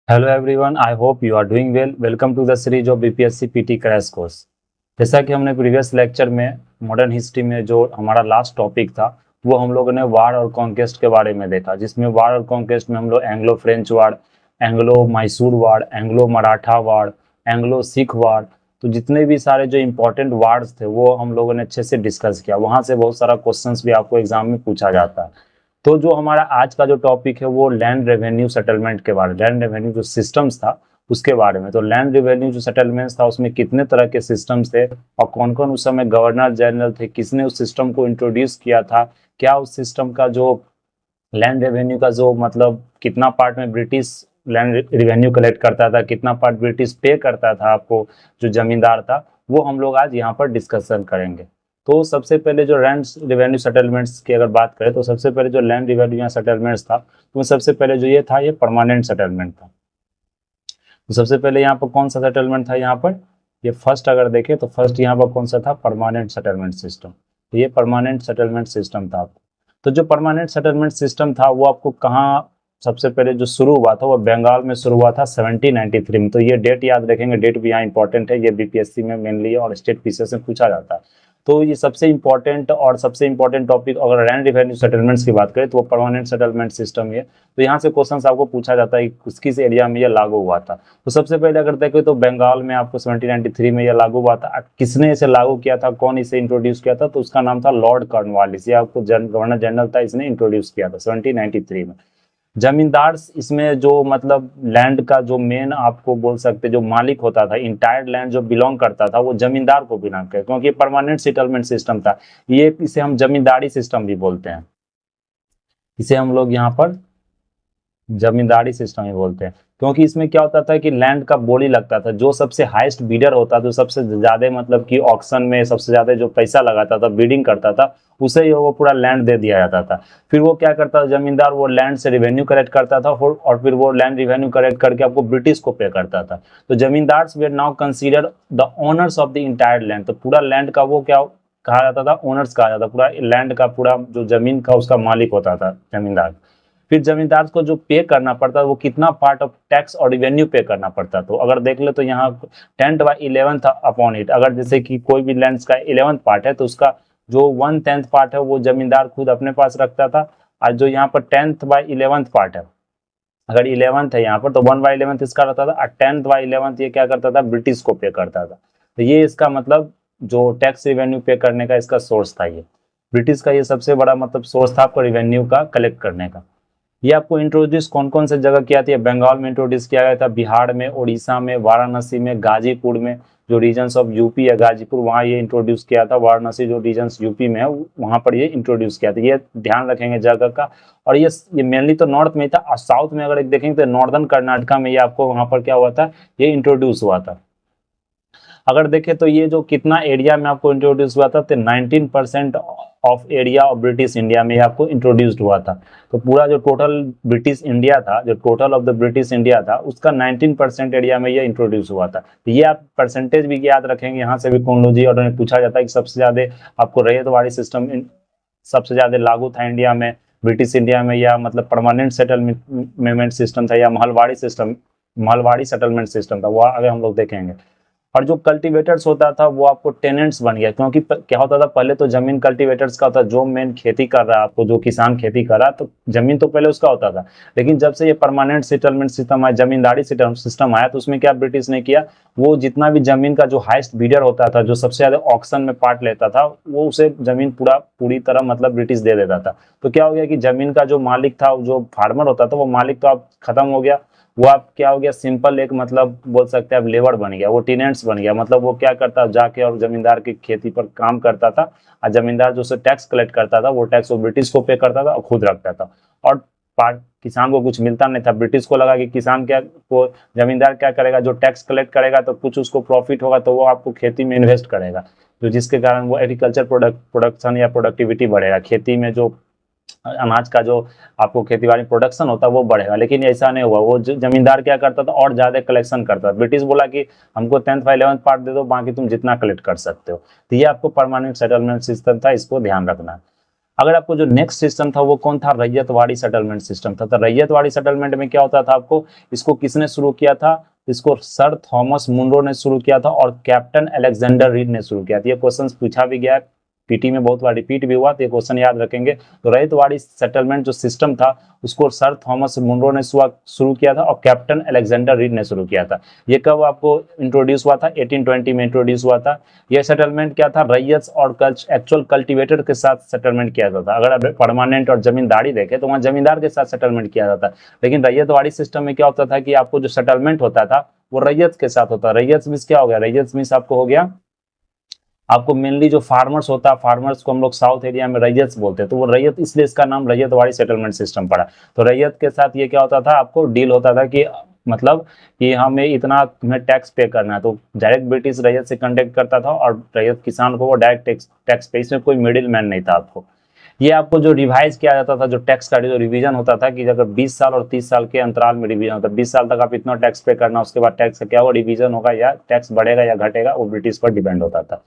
Hello everyone, I hope you are doing well. Welcome to the series of BPSC PT crash course. जैसा कि हमने previous lecture में modern history में जो हमारा लास्ट टॉपिक था वो हम लोगों ने वार और कॉन्केस्ट के बारे में देखा, जिसमें वार और कॉन्केस्ट में हम लोग एंग्लो फ्रेंच वार, एंग्लो मैसूर वार, एंग्लो मराठा वार, एंग्लो सिख वार, तो जितने भी सारे जो इंपॉर्टेंट वार्स थे वो हम लोगों ने अच्छे से डिस्कस किया। वहाँ से बहुत सारा क्वेश्चंस भी आपको एग्जाम में पूछा जाता है। तो जो हमारा आज का जो टॉपिक है वो लैंड रेवेन्यू सेटलमेंट के बारे में, लैंड रेवेन्यू जो सिस्टम्स था उसके बारे में। तो लैंड रेवेन्यू जो सेटलमेंट्स था उसमें कितने तरह के सिस्टम्स थे और कौन कौन उस समय गवर्नर जनरल थे, किसने उस सिस्टम को इंट्रोड्यूस किया था, क्या उस सिस्टम का जो लैंड रेवेन्यू का जो मतलब कितना पार्ट में ब्रिटिश लैंड रेवेन्यू कलेक्ट करता था, कितना पार्ट ब्रिटिश पे करता था आपको जो जमींदार था, वो हम लोग आज यहाँ पर डिस्कशन करेंगे। तो सबसे पहले जो लैंड रेवेन्यू सेटलमेंट्स की अगर बात करें तो सबसे पहले जो लैंड रेवेन्यू सेटलमेंट्स था तो सबसे पहले जो ये था ये परमानेंट सेटलमेंट था। तो सबसे पहले यहाँ पर कौन सा सेटलमेंट था, यहाँ पर ये फर्स्ट अगर देखें तो फर्स्ट यहाँ पर कौन सा था, परमानेंट सेटलमेंट सिस्टम। तो ये परमानेंट सेटलमेंट सिस्टम था। तो जो परमानेंट सेटलमेंट सिस्टम था वो आपको कहाँ सबसे पहले जो शुरू हुआ था वो बंगाल में शुरू हुआ था 1793 में। तो ये डेट याद रखेंगे, डेट भी यहाँ इंपॉर्टेंट है, ये बीपीएससी में मेनली और स्टेट पीसीएस में पूछा जाता है। तो ये सबसे इंपॉर्टेंट और सबसे इंपॉर्टेंट टॉपिक अगर लैंड रेवेन्यू सेटलमेंट्स की बात करें तो वो परमानेंट सेटलमेंट सिस्टम है। तो यहाँ से क्वेश्चन आपको पूछा जाता है कि किस एरिया में यह लागू हुआ था। तो सबसे पहले अगर देखें तो बंगाल में आपको 1793 में यह लागू हुआ था। किसने इसे लागू किया था, कौन इसे इंट्रोड्यूस किया था, तो उसका नाम था लॉर्ड कॉर्नवालिस। ये आपको गवर्नर जनरल था, इसने इंट्रोड्यूस किया था 1793 में। जमींदार इसमें जो मतलब लैंड का जो मेन आपको बोल सकते जो मालिक होता था, इंटायर लैंड जो बिलोंग करता था वो जमींदार को बिलोंग करता, क्योंकि परमानेंट सेटलमेंट सिस्टम था ये। इसे हम जमींदारी सिस्टम भी बोलते हैं, इसे हम लोग यहाँ पर जमींदारी सिस्टम ही बोलते हैं। क्योंकि इसमें क्या होता था कि लैंड का बोली लगता था, जो सबसे हाईएस्ट बीडर होता था, जो सबसे ज्यादा मतलब कि ऑक्शन में सबसे ज्यादा जो पैसा लगाता था, बीडिंग करता था, उसे ही वो पूरा लैंड दे दिया जाता था। फिर वो क्या करता था, जमींदार वो लैंड से रेवेन्यू कलेक्ट करता था और फिर वो लैंड रेवेन्यू कलेक्ट करके आपको ब्रिटिश को पे करता था। तो zamindar were now consider the owners of the entire land. तो पूरा लैंड का वो क्या कहा जाता था, ओनर्स कहा जाता था। पूरा लैंड का पूरा जो जमीन का उसका मालिक होता था जमींदार। फिर जमींदार को जो पे करना पड़ता है वो कितना पार्ट ऑफ टैक्स और रिवेन्यू पे करना पड़ता है। तो अगर देख ले तो यहाँ 10/11 अपॉन इट, अगर जैसे कि कोई भी लैंड का 11th पार्ट है तो उसका जो 1/10 पार्ट है वो जमींदार खुद अपने पास रखता था। और जो यहाँ पर 10/11 पार्ट है, अगर 11th है यहाँ पर तो 1/11 इसका रहता था, और 10/11 ये क्या करता था, ब्रिटिश को पे करता था। तो ये इसका मतलब जो टैक्स रिवेन्यू पे करने का इसका सोर्स था। ये ब्रिटिश का ये सबसे बड़ा मतलब सोर्स था आपको रिवेन्यू का कलेक्ट करने का। ये आपको इंट्रोड्यूस कौन कौन से जगह किया था, बंगाल में इंट्रोड्यूस किया गया था, बिहार में, उड़ीसा में, वाराणसी में, गाजीपुर में, जो रीजन्स ऑफ यूपी है गाजीपुर वहाँ ये इंट्रोड्यूस किया था। वाराणसी जो रीजन्स यूपी में है वहाँ पर ये इंट्रोड्यूस किया था। ये ध्यान रखेंगे जगह का। और ये मेनली तो नॉर्थ में था, और साउथ में अगर देखेंगे तो नॉर्दर्न कर्नाटका में ये आपको वहाँ पर क्या हुआ था, ये इंट्रोड्यूस हुआ था। अगर देखें तो ये जो कितना एरिया में आपको इंट्रोड्यूस हुआ था, तो 19% of area of British India में आपको इंट्रोड्यूस्ड हुआ था। तो पूरा जो टोटल ब्रिटिश इंडिया था, जो total of the British India था, उसका 19% एरिया में ये इंट्रोड्यूस हुआ था। तो ये आप परसेंटेज भी याद रखेंगे, यहाँ से भी कौनोलॉजी और पूछा जाता है कि सबसे ज्यादा आपको रैयतवाड़ी सिस्टम सबसे ज्यादा लागू था इंडिया में, ब्रिटिश इंडिया में, या मतलब परमानेंट सेटलमेंट सिस्टम था, या महलवाड़ी सेटलमेंट सिस्टम था, वो आगे हम लोग देखेंगे। और जो कल्टीवेटर्स होता था वो आपको टेनेंट्स बन गया, क्योंकि क्या होता था पहले तो जमीन कल्टीवेटर्स का होता, जो मेन खेती कर रहा है आपको, जो किसान खेती कर रहा तो जमीन तो पहले उसका होता था। लेकिन जब से ये परमानेंट सेटलमेंट सिस्टम आया, जमींदारी सिस्टम आया, तो उसमें क्या ब्रिटिश ने किया, वो जितना भी जमीन का जो हाईएस्ट बीडर होता था, जो सबसे ज्यादा ऑक्शन में पार्ट लेता था, वो उसे जमीन पूरी तरह मतलब ब्रिटिश दे देता था। तो क्या हो गया कि जमीन का जो मालिक था, जो फार्मर होता था, वो मालिक तो अब खत्म हो गया। वो आप क्या हो गया, सिंपल एक मतलब बोल सकते हैं आप लेबर बन गया, वो टेनेंट्स बन गया। मतलब वो क्या करता जाके और जमींदार की खेती पर काम करता था, और जमींदार जो से टैक्स कलेक्ट करता था वो टैक्स वो ब्रिटिश को पे करता था और खुद रखता था। और किसान को कुछ मिलता नहीं था। ब्रिटिश को लगा कि किसान क्या को जमींदार क्या करेगा, जो टैक्स कलेक्ट करेगा तो कुछ उसको प्रॉफिट होगा, तो वो आपको खेती में इन्वेस्ट करेगा, तो जिसके कारण वो एग्रीकल्चर प्रोडक्शन या प्रोडक्टिविटी बढ़ेगा, खेती में जो अनाज का जो आपको खेती बाड़ी प्रोडक्शन होता है वो बढ़ेगा। लेकिन ऐसा नहीं हुआ, वो जमींदार क्या करता था और ज्यादा कलेक्शन करता था। ब्रिटिश बोला कि हमको 10th-11th पार्ट दे दो, बाकी तुम जितना कलेक्ट कर सकते हो। तो ये आपको परमानेंट सेटलमेंट सिस्टम था, इसको ध्यान रखना है। अगर आपको जो नेक्स्ट सिस्टम था वो कौन था, रैयतवाड़ी सेटलमेंट सिस्टम था। तो रैयतवाड़ी सेटलमेंट में क्या होता था आपको, इसको किसने शुरू किया था, इसको सर थॉमस मुनरो ने शुरू किया था और कैप्टन अलेक्जेंडर रीड ने शुरू किया था। ये क्वेश्चन पूछा भी गया है, पीटी में बहुत बार रिपीट भी हुआ, तो ये क्वेश्चन याद रखेंगे। तो रैयतवाड़ी सेटलमेंट जो सिस्टम था उसको सर थॉमस मुनरो ने शुरू किया था और कैप्टन अलेक्जेंडर रीड ने शुरू किया था। ये कब आपको इंट्रोड्यूस हुआ था, 1820 में इंट्रोड्यूस हुआ था। यह सेटलमेंट क्या था, रैयत और एक्चुअल कल्टिवेटर के साथ सेटलमेंट किया जाता था। अगर आप परमानेंट और जमींदारी देखें तो वहाँ जमींदार के साथ सेटलमेंट किया जाता। लेकिन रैयतवाड़ी सिस्टम में क्या होता था कि आपको जो सेटलमेंट होता था वो रैयत के साथ होता। रैयत मींस क्या हो गया, रैयत मींस आपको हो गया, आपको मेनली जो फार्मर्स होता है, फार्मर्स को हम लोग साउथ एरिया में रैयत बोलते हैं, तो वो रैयत, इसलिए इसका नाम रैयतवाड़ी सेटलमेंट सिस्टम पड़ा। तो रैयत के साथ ये क्या होता था, आपको डील होता था कि मतलब कि हमें इतना तुम्हें टैक्स पे करना है, तो डायरेक्ट ब्रिटिश रैयत से कॉन्टेक्ट करता था और रैयत किसान को वो डायरेक्ट टैक्स पे, इसमें कोई मिडिल मैन नहीं था आपको। ये आपको जो रिवाइज किया जाता था, जो टैक्स का जो रिवीजन होता था कि अगर 20 साल और 30 साल के अंतराल में रिवीजन होता है, 20 साल तक आप इतना टैक्स पे करना, उसके बाद टैक्स का क्या वो रिवीजन होगा, या टैक्स बढ़ेगा या घटेगा, वो ब्रिटिश पर डिपेंड होता था।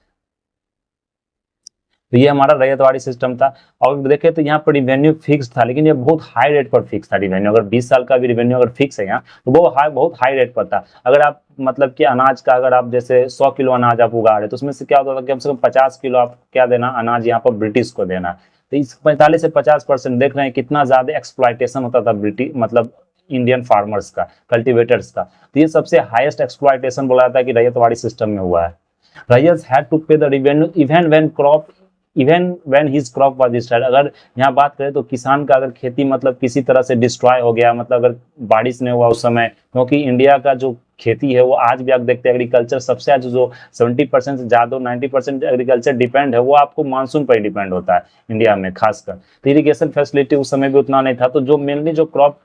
तो ये हमारा रैयतवाड़ी सिस्टम था। और देखें तो यहाँ पर रिवेन्यू फिक्स था, लेकिन ये बहुत हाई रेट पर फिक्स था रिवेन्यू। अगर 20 साल का भी रिवेन्यू अगर फिक्स है यहाँ, तो वो बहुत हाई रेट पर था। अगर आप मतलब कि अनाज का, अगर आप जैसे 100 किलो अनाज आप उगा रहे, तो उसमें से क्या होता था कि कम से कम 50 किलो आप क्या देना, अनाज यहाँ पर ब्रिटिश को देना। तो इस 45 से 50% देख रहे हैं कितना ज्यादा एक्सप्लॉयटेशन होता था ब्रिटिश मतलब इंडियन फार्मर्स का, कल्टिवेटर्स का। तो ये सबसे हाईएस्ट एक्सप्लॉयटेशन बोला जाता है कि रैयतवाड़ी सिस्टम में हुआ है। रैयत हैड टू पे the revenue even when his crop was destroyed. अगर यहाँ बात करें तो किसान का अगर खेती मतलब किसी तरह से डिस्ट्रॉय हो गया, मतलब अगर बारिश नहीं हुआ उस समय, क्योंकि इंडिया का जो खेती है वो आज भी आप देखते हैं एग्रीकल्चर सबसे आज जो 70% से ज्यादा 90% एग्रीकल्चर डिपेंड है वो आपको मानसून पर डिपेंड होता है इंडिया में खासकर। तो इरिगेशन फैसिलिटी उस समय भी उतना नहीं था, तो जो मेनली जो क्रॉप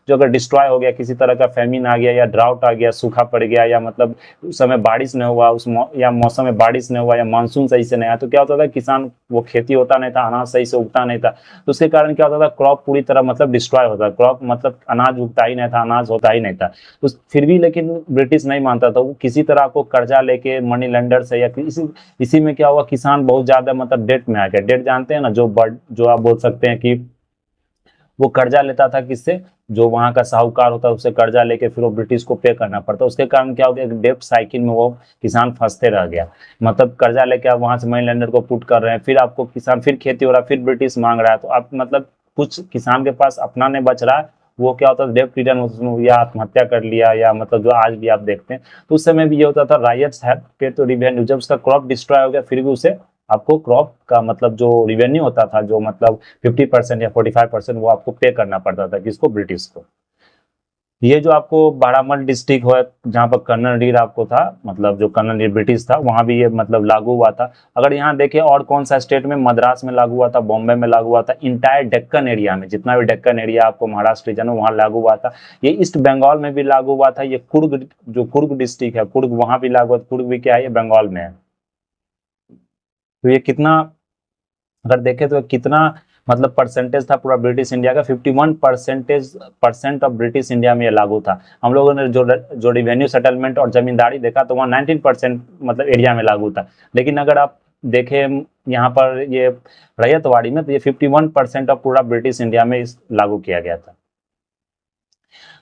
जो अगर डिस्ट्रॉय हो गया, किसी तरह का फेमिन आ गया या ड्राउट आ गया, सूखा पड़ गया, या मतलब उस समय बारिश नहीं हुआ, या मौसम में बारिश नहीं हुआ, या मानसून सही से नहीं आया, तो क्या होता था किसान वो खेती होता नहीं था, अनाज सही से उगता नहीं था। तो उसके कारण क्या होता था, क्रॉप पूरी तरह मतलब डिस्ट्रॉय होता, क्रॉप मतलब अनाज उगता ही नहीं था, अनाज होता ही नहीं था। तो फिर भी लेकिन ब्रिटिश नहीं मानता था, वो किसी तरह को कर्जा लेके मनी लेंडर से या इसी में क्या हुआ, किसान बहुत ज्यादा मतलब डेट में आ गया। डेट जानते हैं ना, जो आप बोल सकते हैं कि वो कर्जा लेता था किससे, जो वहां का साहूकार होता है उससे कर्जा लेके फिर वो ब्रिटिश को पे करना पड़ता। उसके कारण क्या हो गया, डेब्ट साइकिल में वो किसान फंसते रह गया। मतलब कर्जा लेके आप वहां से मनी लेंडर को पुट कर रहे हैं, फिर आपको किसान फिर खेती हो रहा है, फिर ब्रिटिश मांग रहा है, तो आप मतलब कुछ किसान के पास अपना नहीं बच रहा है, वो क्या होता है डेब्ट रिटर्न उसमें या आत्महत्या कर लिया, या मतलब जो आज भी आप देखते हैं। तो उस समय भी ये होता था, रायट्स पे तो रिवेन्यू, जब उसका क्रॉप डिस्ट्रॉय हो गया फिर भी उसे आपको क्रॉप का मतलब जो रिवेन्यू होता था, जो मतलब 50% या 45% वो आपको पे करना पड़ता था किसको, ब्रिटिश को। ये जो आपको बारामल डिस्ट्रिक्ट हो जहाँ पर कर्नल रीड आपको था, मतलब जो कर्नल रीड ब्रिटिश था, वहां भी ये मतलब लागू हुआ था। अगर यहाँ देखें और कौन सा स्टेट में, मद्रास में लागू हुआ था, बॉम्बे में लागू हुआ था, इंटायर डेक्कन एरिया में, जितना भी डेक्कन एरिया आपको महाराष्ट्र रीजन है वहां लागू हुआ था। ये ईस्ट बंगाल में भी लागू हुआ था। ये कुर्ग डिस्ट्रिक्ट है, कुर्ग वहां भी लागू हुआ। कुर्ग भी क्या है, ये बंगाल में है। तो ये कितना, अगर देखें तो कितना मतलब परसेंटेज था पूरा ब्रिटिश इंडिया का, 51% ऑफ ब्रिटिश इंडिया में ये लागू था। हम लोगों ने जो रिवेन्यू सेटलमेंट और जमींदारी देखा तो वहाँ 19% मतलब एरिया में लागू था। लेकिन अगर आप देखें यहाँ पर ये रैयतवाड़ी में, तो ये 51% ऑफ पूरा ब्रिटिश इंडिया में लागू किया गया था।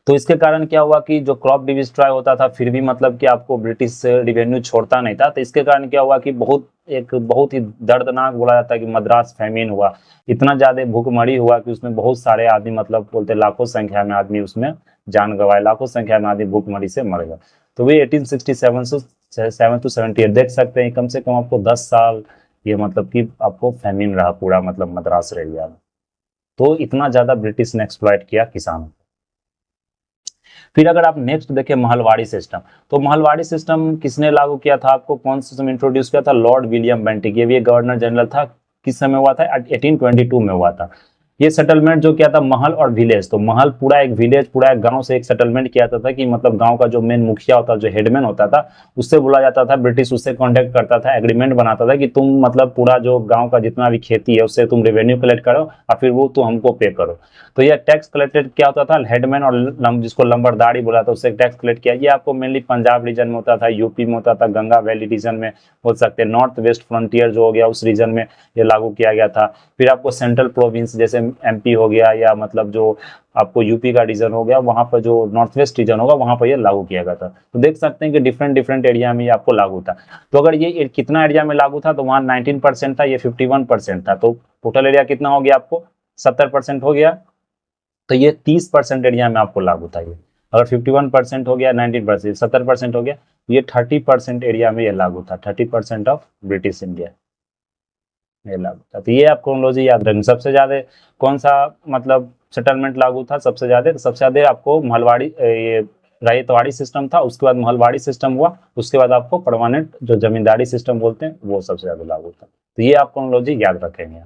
तो इसके कारण क्या हुआ कि जो क्रॉप डिस्ट्रॉय होता था फिर भी मतलब कि आपको ब्रिटिश रिवेन्यू छोड़ता नहीं था। तो इसके कारण क्या हुआ कि बहुत ही दर्दनाक बोला जाता है कि मद्रास फैमिन हुआ। इतना ज्यादा भूखमरी हुआ कि उसमें बहुत सारे आदमी मतलब बोलते लाखों संख्या में आदमी उसमें जान गंवाए, लाखों संख्या में आदमी भूखमरी से मर गया। तो वे 1867 से 7 to 78 देख सकते हैं, कम से कम आपको 10 साल ये मतलब कि आपको फैमिन रहा पूरा मतलब मद्रास एरिया में। तो इतना ज्यादा ब्रिटिश ने एक्सप्लॉइट किया किसानों। फिर अगर आप नेक्स्ट देखें महलवाड़ी सिस्टम, तो महलवाड़ी सिस्टम किसने लागू किया था, आपको कौन सिस्टम इंट्रोड्यूस किया था, लॉर्ड विलियम बेंटिक। ये भी गवर्नर जनरल था, किस समय हुआ था, 1822 में हुआ था। ये सेटलमेंट जो किया था महल और विलेज, तो महल पूरा एक विलेज, पूरा एक गांव से एक सेटलमेंट किया जाता था कि मतलब गांव का जो मेन मुखिया होता, जो हेडमैन होता था, उससे बोला जाता था, ब्रिटिश उससे कॉन्टेक्ट करता था, एग्रीमेंट बनाता था कि तुम मतलब पूरा जो गांव का जितना भी खेती है उससे तुम रेवेन्यू कलेक्ट करो और फिर वो तुम हमको पे करो। तो ये टैक्स कलेक्टेड क्या होता था, हेडमैन और जिसको लंबरदारी बोला था उससे टैक्स कलेक्ट किया। ये आपको मेनली पंजाब रीजन में होता था, यूपी में होता था, गंगा वैली रीजन में बोल सकते हैं, नॉर्थ वेस्ट फ्रंटियर जो हो गया उस रीजन में ये लागू किया गया था। फिर आपको सेंट्रल प्रोविंस जैसे एमपी हो गया या मतलब जो आपको यूपी का रीजन हो गया, वहां पर जो नॉर्थ वेस्ट रीजन होगा वहां पर ये लागू किया गया था। तो देख सकते हैं कि डिफरेंट डिफरेंट एरिया में ये आपको लागू था। तो अगर ये कितना एरिया में लागू था, तो वहां 19% था, ये 51% था, तो टोटल एरिया कितना हो गया आपको 70% हो गया। तो ये 30% एरिया में आपको लागू था। ये अगर 51% हो गया, 19% 70% हो गया, तो ये 30% एरिया में ये लागू था, 30% ऑफ ब्रिटिश इंडिया ये लागू था। तो ये आप क्रोनोलॉजी याद रखें। सबसे ज्यादा कौन सा मतलब सेटलमेंट लागू था सबसे ज्यादा, तो सबसे ज्यादा आपको महलवाड़ी ये रैयतवाड़ी सिस्टम था, उसके बाद महलवाड़ी सिस्टम हुआ, उसके बाद आपको परमानेंट जो जमींदारी सिस्टम बोलते हैं वो सबसे ज्यादा लागू था। तो ये आप क्रोनोलॉजी याद रखेंगे।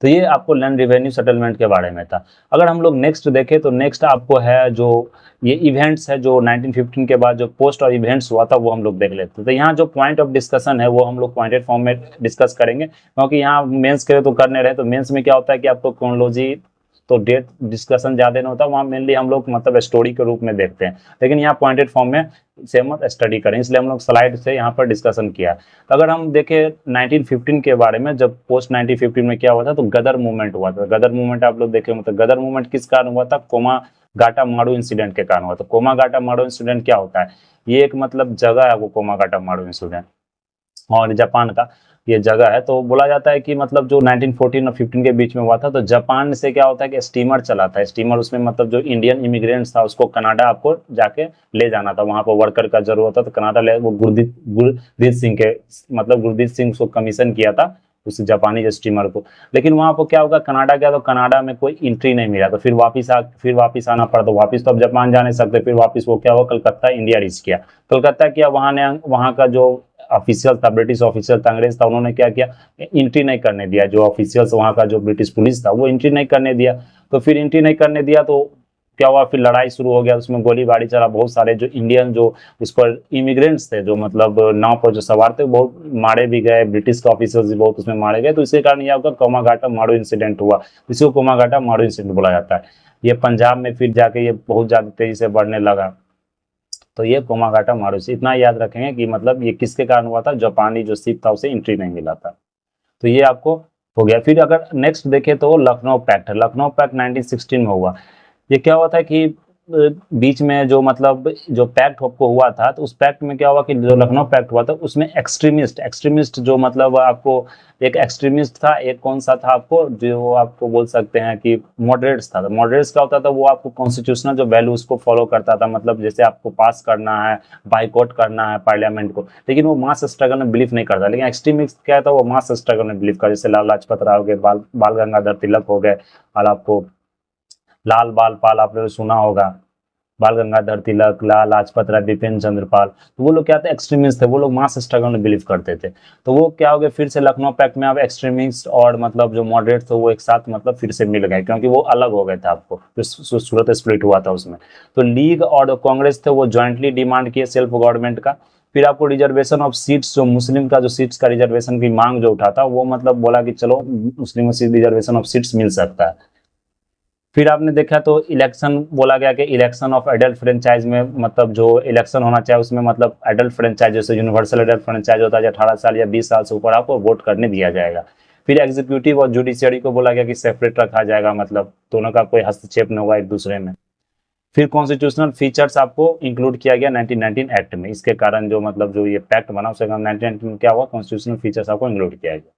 तो ये आपको लैंड रेवेन्यू सेटलमेंट के बारे में था। अगर हम लोग नेक्स्ट देखें तो नेक्स्ट आपको है जो ये इवेंट्स है जो 1915 के बाद जो पोस्ट और इवेंट्स हुआ था वो हम लोग देख लेते हैं। तो यहाँ जो पॉइंट ऑफ डिस्कशन है वो हम लोग पॉइंटेड फॉर्म में डिस्कस करेंगे, क्योंकि यहाँ मेंस के तो करने रहे, तो मेंस में क्या होता है कि आपको क्रोनोलॉजी तो डेट डिस्कशन ज्यादा नहीं होता, वहाँ मेनली हम लोग मतलब स्टोरी के रूप में देखते हैं, लेकिन यहाँ पॉइंटेड फॉर्म में से मत स्टडी करें, इसलिए हम लोग स्लाइड से यहाँ पर डिस्कशन किया। तो अगर हम देखें 1915 के बारे में, जब पोस्ट 1915 में क्या हुआ था, तो गदर मूवमेंट हुआ था। गदर मूवमेंट आप लोग देखे मतलब गदर मूवमेंट किस कारण हुआ था, कोमागाटा मारू इंसिडेंट के कारण हुआ था। कोमागाटा मारू इंसिडेंट क्या होता है, ये एक मतलब जगह है वो कोमागाटा मारू इंसिडेंट, और जापान का ये जगह है। तो बोला जाता है कि मतलब जो 1914 और 15 के बीच में हुआ था, तो जापान से क्या होता है कि स्टीमर चला था, स्टीमर उसमें मतलब जो इंडियन इमिग्रेंट्स था उसको कनाडा आपको जाके ले जाना था, वहां पर वर्कर का जरूरत था, तो कनाडा ले वो गुरदीप सिंह के मतलब गुरदीप सिंह उसको कमीशन किया था उस जापानी स्टीमर को। लेकिन वहां पर क्या होगा, कनाडा गया तो कनाडा में कोई एंट्री नहीं मिला, तो फिर वापिस आना पड़ा, तो वापिस तो अब जापान जा नहीं सकते, फिर वापिस वो क्या हुआ कलकत्ता इंडिया रीच किया। कलकत्ता किया, वहां का जो ऑफिशियल था, ब्रिटिश ऑफिशियल था, अंग्रेज था, उन्होंने क्या किया, एंट्री नहीं करने दिया, जो ऑफिशियल्स वहाँ का जो ब्रिटिश पुलिस था वो एंट्री नहीं करने दिया। तो फिर एंट्री नहीं करने दिया तो क्या हुआ, फिर लड़ाई शुरू हो गया, उसमें गोलीबारी चला, बहुत सारे जो इंडियन जो उस पर इमिग्रेंट्स थे जो मतलब नाव पर जो सवार थे बहुत मारे भी गए, ब्रिटिश के ऑफिसर्स भी बहुत उसमें मारे गए। तो इसी कारण यह होगा कोमागाटा मारू इंसिडेंट हुआ, इसी को कोमागाटा मारू इंसिडेंट बोला जाता है। ये पंजाब में फिर जाके ये बहुत ज्यादा तेजी से बढ़ने लगा, तो ये कोमागाटा मारूसी, इतना याद रखेंगे कि मतलब ये किसके कारण हुआ था, जापानी जो शिप था उसे एंट्री नहीं मिला था। तो ये आपको हो गया। फिर अगर नेक्स्ट देखें तो लखनऊ पैक्ट है, लखनऊ पैक्ट 1916 में हुआ। ये क्या हुआ था कि बीच में जो मतलब जो पैक्ट आपको हुआ था, तो उस पैक्ट में क्या हुआ कि जो लखनऊ पैक्ट हुआ था उसमें एक्सट्रीमिस्ट जो मतलब आपको एक एक्सट्रीमिस्ट था, एक कौन सा था आपको जो आपको बोल सकते हैं कि मॉडरेट्स था। मॉडरेट्स क्या होता था, वो आपको कॉन्स्टिट्यूशनल जो वैल्यू उसको फॉलो करता था, मतलब जैसे आपको पास करना है, बाइकआउट करना है पार्लियामेंट को, लेकिन वो मास स्ट्रगल में बिलीव नहीं करता। लेकिन एक्सट्रीमिस्ट क्या था, वो मास स्ट्रगल में बिलीव करता, जैसे लाल लाजपत राय हो गए, बाल गंगाधर तिलक हो गए, और आपको लाल बाल पाल आपने सुना होगा, बाल गंगाधर तिलक, लाल लाजपत राय, बिपिन चंद्र पाल, तो वो लोग क्या थे, एक्सट्रीमिस्ट थे, वो लोग मास स्ट्रगल में बिलीव करते थे। तो वो क्या हो गया, फिर से लखनऊ पैक्ट में अब एक्सट्रीमिस्ट और मतलब जो मॉडरेट थे वो एक साथ मतलब फिर से मिल गए, क्योंकि वो अलग हो गए थे, आपको जो सूरत स्प्लिट हुआ था उसमें। तो लीग और कांग्रेस थे वो ज्वाइंटली डिमांड किए सेल्फ गवर्नमेंट का। फिर आपको रिजर्वेशन ऑफ सीट्स, जो मुस्लिम का जो सीट्स का रिजर्वेशन की मांग जो उठा था, वो मतलब बोला कि चलो मुस्लिमों से रिजर्वेशन ऑफ सीट्स मिल सकता है। फिर आपने देखा तो इलेक्शन बोला गया कि इलेक्शन ऑफ एडल्ट फ्रेंचाइज में मतलब जो इलेक्शन होना चाहिए उसमें मतलब एडल्ट फ्रेंचाइज जैसे यूनिवर्सल एडल्ट फ्रेंचाइज होता है, 18 साल या 20 साल से ऊपर आपको वोट करने दिया जाएगा। फिर एग्जीक्यूटिव और जुडिशियरी को बोला गया कि सेपरेट रखा जाएगा, मतलब दोनों का कोई हस्तक्षेप नहीं होगा एक दूसरे में। फिर कॉन्स्टिट्यूशनल फीचर्स आपको इंक्लूड किया गया 1919 एक्ट में, इसके कारण जो मतलब जो ये पैक्ट बना उसके कारण 1919 क्या हुआ, कॉन्स्टिट्यूशनल फीचर्स आपको इंक्लूड किया गया।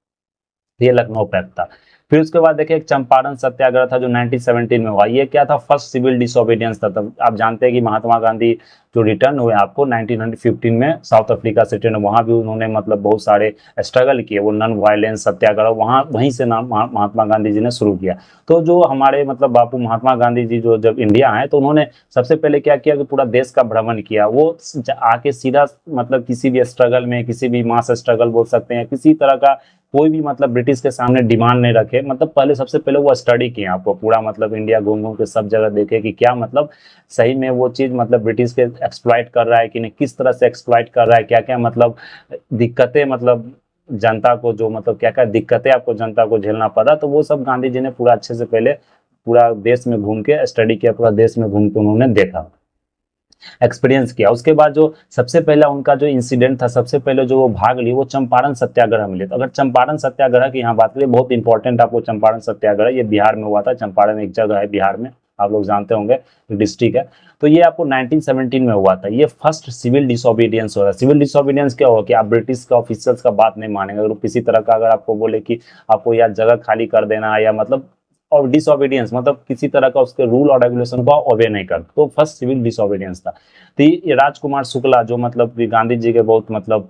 ये लखनऊ पैक्ट था। फिर उसके बाद देखिए एक चंपारण सत्याग्रह था जो 1917 में हुआ। ये क्या था, फर्स्ट सिविल डिसोबीडियंस था। तब आप जानते हैं कि महात्मा गांधी जो रिटर्न हुए आपको 1915 में साउथ अफ्रीका से रिटर्न, वहाँ भी उन्होंने मतलब बहुत सारे स्ट्रगल किए, वो नॉन वायलेंस सत्याग्रह वहाँ वहीं से नाम महात्मा गांधी जी ने शुरू किया। तो जो हमारे मतलब बापू महात्मा गांधी जी जो जब इंडिया आए तो उन्होंने सबसे पहले क्या किया कि पूरा देश का भ्रमण किया। वो आके सीधा मतलब किसी भी स्ट्रगल में, किसी भी मास स्ट्रगल बोल सकते हैं, किसी तरह का कोई भी मतलब ब्रिटिश के सामने डिमांड नहीं रखे। मतलब पहले सबसे पहले वो स्टडी किए आपको पूरा मतलब इंडिया घूम घूम के सब जगह देखे कि क्या मतलब सही में वो चीज मतलब ब्रिटिश के एक्सप्लॉइट कर रहा है कि नहीं, किस तरह से एक्सप्लॉइट कर रहा है, क्या क्या मतलब दिक्कतें मतलब जनता को जो मतलब क्या क्या दिक्कतें आपको जनता को झेलना पड़ा। तो वो सब गांधी जी ने पूरा अच्छे से पहले पूरा देश में घूम के स्टडी किया, पूरा देश में घूम के उन्होंने देखा, एक्सपीरियंस किया। उसके बाद जो सबसे पहला उनका जो इंसिडेंट था, सबसे पहले जो वो भाग ली वो चंपारण सत्याग्रह में लिए। तो अगर चंपारण सत्याग्रह की यहाँ बात करें, बहुत इंपॉर्टेंट आपको चंपारण सत्याग्रह, ये बिहार में हुआ था। चंपारण एक जगह है बिहार में, आप लोग जानते होंगे, डिस्ट्रिक्ट है। तो ये आपको 1917 में हुआ था। ये फर्स्ट सिविल डिसोबीडियंस हो रहा है। सिविल डिसोबीडियंस क्या होगा कि आप ब्रिटिश का ऑफिसर्स का बात नहीं मानेंगे। अगर किसी तरह का अगर आपको बोले कि आपको यार जगह खाली कर देना या मतलब, और डिसोबीडियंस मतलब किसी तरह का उसके रूल और रेगुलेशन को ओबे नहीं कर, तो फर्स्ट सिविल डिसोबीडियंस था। तो ये राजकुमार शुक्ला जो मतलब गांधी जी के बहुत मतलब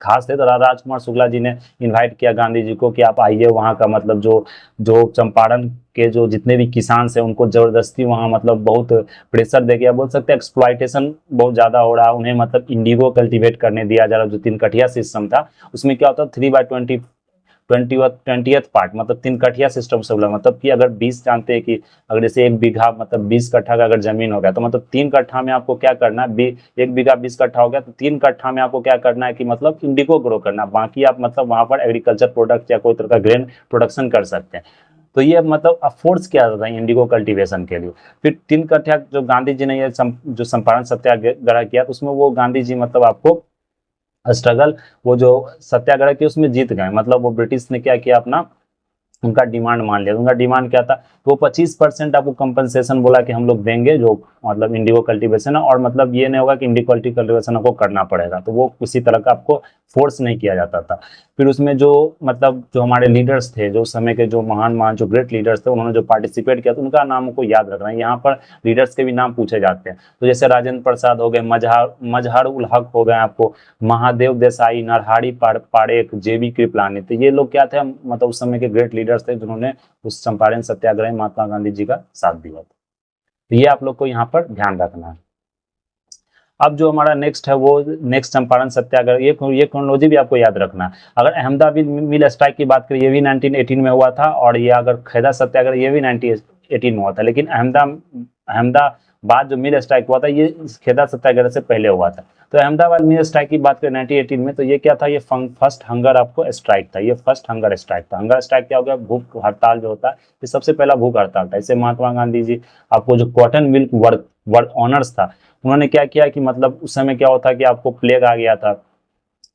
खास थे, तो राजकुमार शुक्ला जी ने इनवाइट किया गांधी जी को कि आप आइए, वहाँ का मतलब जो जो चंपारण के जो जितने भी किसान से उनको जबरदस्ती वहाँ मतलब बहुत प्रेशर दे गया, बोल सकते हैं एक्सप्लॉइटेशन बहुत ज्यादा हो रहा, उन्हें मतलब इंडिगो कल्टीवेट करने दिया जा रहा। जो 3 कठिया सिस्टम था उसमें क्या होता, 3/20 20th पार्ट मतलब 3 कठिया सिस्टम से बोला, मतलब कि अगर 20 जानते हैं कि अगर जैसे 1 बीघा मतलब 20 कट्ठा का अगर जमीन हो गया तो मतलब 3 कट्ठा में आपको क्या करना है, 1 बीघा 20 कट्ठा हो गया तो 3 कट्ठा में आपको क्या करना है कि मतलब इंडिगो ग्रो करना, बाकी आप मतलब वहां पर एग्रीकल्चर प्रोडक्ट या कोई तरह का ग्रेन प्रोडक्शन कर सकते हैं। तो ये मतलब फोर्स किया जाता है इंडिगो कल्टीवेशन के लिए। फिर 3 कट्ठा जो गांधी जी ने ये जो चंपारण सत्याग्रह किया तो उसमें वो गांधी जी मतलब आपको स्ट्रगल, वो जो सत्याग्रह की उसमें जीत गए। मतलब वो ब्रिटिश ने क्या किया, अपना उनका डिमांड मान लिया। उनका डिमांड क्या था, तो वो 25% आपको कंपनसेशन बोला कि हम लोग देंगे जो मतलब इंडिगो कल्टीवेशन है, और मतलब ये नहीं होगा कि इंडिगो कल्टीवेशन आपको करना पड़ेगा। तो वो किसी तरह का आपको फोर्स नहीं किया जाता था। फिर उसमें जो मतलब जो हमारे लीडर्स थे, जो समय के जो महान महान जो ग्रेट लीडर्स थे, उन्होंने जो पार्टिसिपेट किया तो उनका नाम को याद रखना है। यहाँ पर लीडर्स के भी नाम पूछे जाते हैं। तो जैसे राजेंद्र प्रसाद हो गए, मजहर उल हक हो गए, आपको महादेव देसाई, नरहरि पारेख, जेबी कृपलानी। तो ये लोग क्या थे, मतलब उस समय के ग्रेट लीडर्स थे जिन्होंने उस चंपारण सत्याग्रह में महात्मा गांधी जी का साथ दिया था। तो ये आप लोग को यहाँ पर ध्यान रखना है। अब जो हमारा नेक्स्ट है वो नेक्स्ट चंपारण सत्याग्रह, ये क्रोनोलॉजी भी आपको याद रखना है। अगर अहमदाबाद मिल स्ट्राइक की बात करें, ये भी 1918 में हुआ था, और ये अगर खेदा सत्याग्रह ये भी 1918 में हुआ था। लेकिन अहमदाबाद जो मिल स्ट्राइक हुआ था ये खेदा सत्याग्रह से पहले हुआ था। तो अहमदाबाद मिल स्ट्राइक की बात करें 1918 में, तो ये क्या था, ये फर्स्ट हंगर आपको स्ट्राइक था। ये फर्स्ट हंगर स्ट्राइक था। हंगर स्ट्राइक क्या हो गया, भूख हड़ताल जो होता है, ये सबसे पहला भूख हड़ताल था। इससे महात्मा गांधी जी आपको जो कॉटन मिल्क वर्क ऑनर्स था, उन्होंने क्या किया कि मतलब उस समय क्या होता कि आपको प्लेग आ गया था।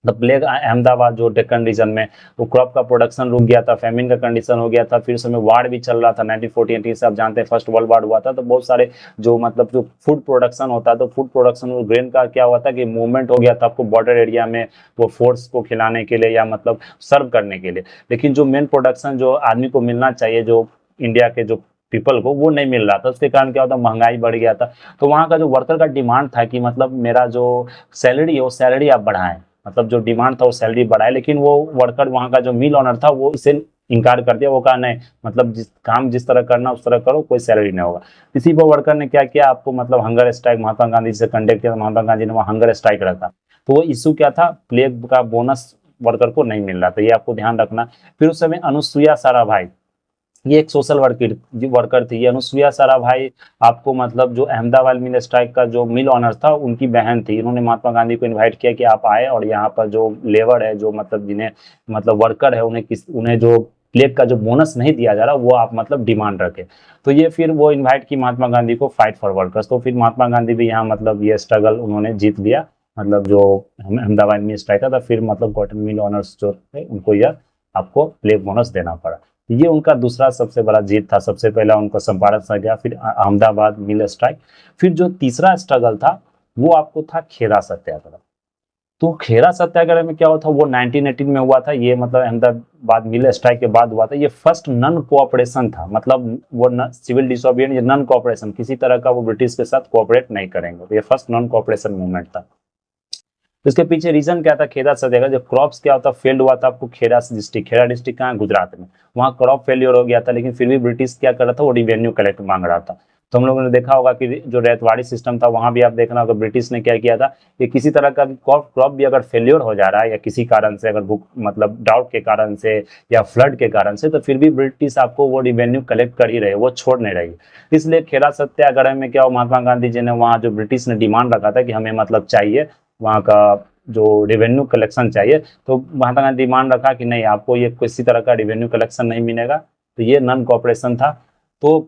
तो प्लेग अहमदाबाद जो डेक्कन रीजन में, वो क्रॉप का प्रोडक्शन रुक गया था, फेमिन का कंडीशन हो गया था। फिर उस समय वार भी चल रहा था 1914 से, आप जानते हैं फर्स्ट वर्ल्ड वार हुआ था। तो बहुत सारे जो मतलब जो फूड प्रोडक्शन होता है, तो फूड प्रोडक्शन और ग्रेन का क्या हुआ था कि मूवमेंट हो गया था आपको बॉर्डर एरिया में, वो फोर्स को खिलाने के लिए या मतलब सर्व करने के लिए। लेकिन जो मेन प्रोडक्शन जो आदमी को मिलना चाहिए, जो इंडिया के जो पीपल को, वो नहीं मिल रहा था। उसके कारण क्या होता, महंगाई बढ़ गया था। तो वहाँ का जो वर्कर का डिमांड था कि मतलब मेरा जो सैलरी है वो सैलरी आप बढ़ाएं, मतलब जो डिमांड था वो सैलरी बढ़ाए। लेकिन वो वर्कर वहाँ का जो मिल ऑनर था वो इसे इनकार कर दिया। वो कहा नहीं, मतलब जिस काम जिस तरह करना उस तरह करो, कोई सैलरी नहीं होगा। इसी पर वर्कर ने क्या किया, आपको मतलब हंगर स्ट्राइक महात्मा गांधी से कंडक्ट किया। महात्मा गांधी ने वहाँ हंगर स्ट्राइक रखा। तो वो इशू क्या था, प्लेग का बोनस वर्कर को नहीं मिल रहा था। ये आपको ध्यान रखना। फिर उस समय अनुसुईया साराभाई, ये एक सोशल वर्कर थी। ये अनुसुईया साराभाई आपको मतलब जो अहमदाबाद मिल स्ट्राइक का जो मिल ऑनर था उनकी बहन थी। इन्होंने महात्मा गांधी को इनवाइट किया कि आप आए और यहाँ पर जो लेबर है, जो मतलब जिन्हें मतलब वर्कर है, उन्हें जो प्लेग का जो बोनस नहीं दिया जा रहा वो आप मतलब डिमांड रखे। तो ये फिर वो इन्वाइट की महात्मा गांधी को, फाइट फॉर वर्कर्स। तो फिर महात्मा गांधी भी यहाँ मतलब ये स्ट्रगल उन्होंने जीत लिया, मतलब जो अहमदाबाद मिल स्ट्राइक था। फिर मतलब कॉटन मिल ऑनर्स जो थे उनको यह आपको प्लेग बोनस देना पड़ा। ये उनका दूसरा सबसे बड़ा जीत था। सबसे पहला उनका चंपारण से गया, फिर अहमदाबाद मिल स्ट्राइक। फिर जो तीसरा स्ट्रगल था वो आपको था खेदा सत्याग्रह। तो खेरा सत्याग्रह में क्या हुआ था, वो 1918 में हुआ था। ये मतलब अहमदाबाद मिल स्ट्राइक के बाद हुआ था। ये फर्स्ट नन कोऑपरेशन था, मतलब वो सिविल डिसोबिडियंस, नन कोऑपरेशन, किसी तरह का वो ब्रिटिश के साथ कोऑपरेट नहीं करेंगे। तो ये फर्स्ट नन कोऑपरेशन मूवमेंट था। तो इसके पीछे रीजन क्या था, खेड़ा सत्याग्रह, जो क्रॉप्स क्या होता फेल्ड हुआ था आपको खेड़ा डिस्ट्रिक्ट। खेड़ा डिस्ट्रिक्ट कहाँ है, गुजरात में। वहाँ क्रॉप फेलियर हो गया था, लेकिन फिर भी ब्रिटिश क्या कर रहा था, वो रिवेन्यू कलेक्ट मांग रहा था। तो हम लोगों ने देखा होगा कि जो रैयतवाड़ी सिस्टम था वहां भी आप देखना होगा ब्रिटिश ने क्या किया था कि किसी तरह का क्रॉप भी अगर फेलियर हो जा रहा है या किसी कारण से, अगर भूख मतलब डाउट के कारण से या फ्लड के कारण से, तो फिर भी ब्रिटिश आपको वो रिवेन्यू कलेक्ट कर ही रहे, वो छोड़ नहीं रही। इसलिए खेड़ा सत्याग्रह में क्या, महात्मा गांधी जी ने वहाँ जो ब्रिटिश ने डिमांड रखा था कि हमें मतलब चाहिए वहाँ का जो रेवेन्यू कलेक्शन चाहिए, तो महात्मा गांधी डिमांड रखा कि नहीं, आपको ये किसी तरह का रेवेन्यू कलेक्शन नहीं मिलेगा। तो ये नॉन कॉपरेशन था। तो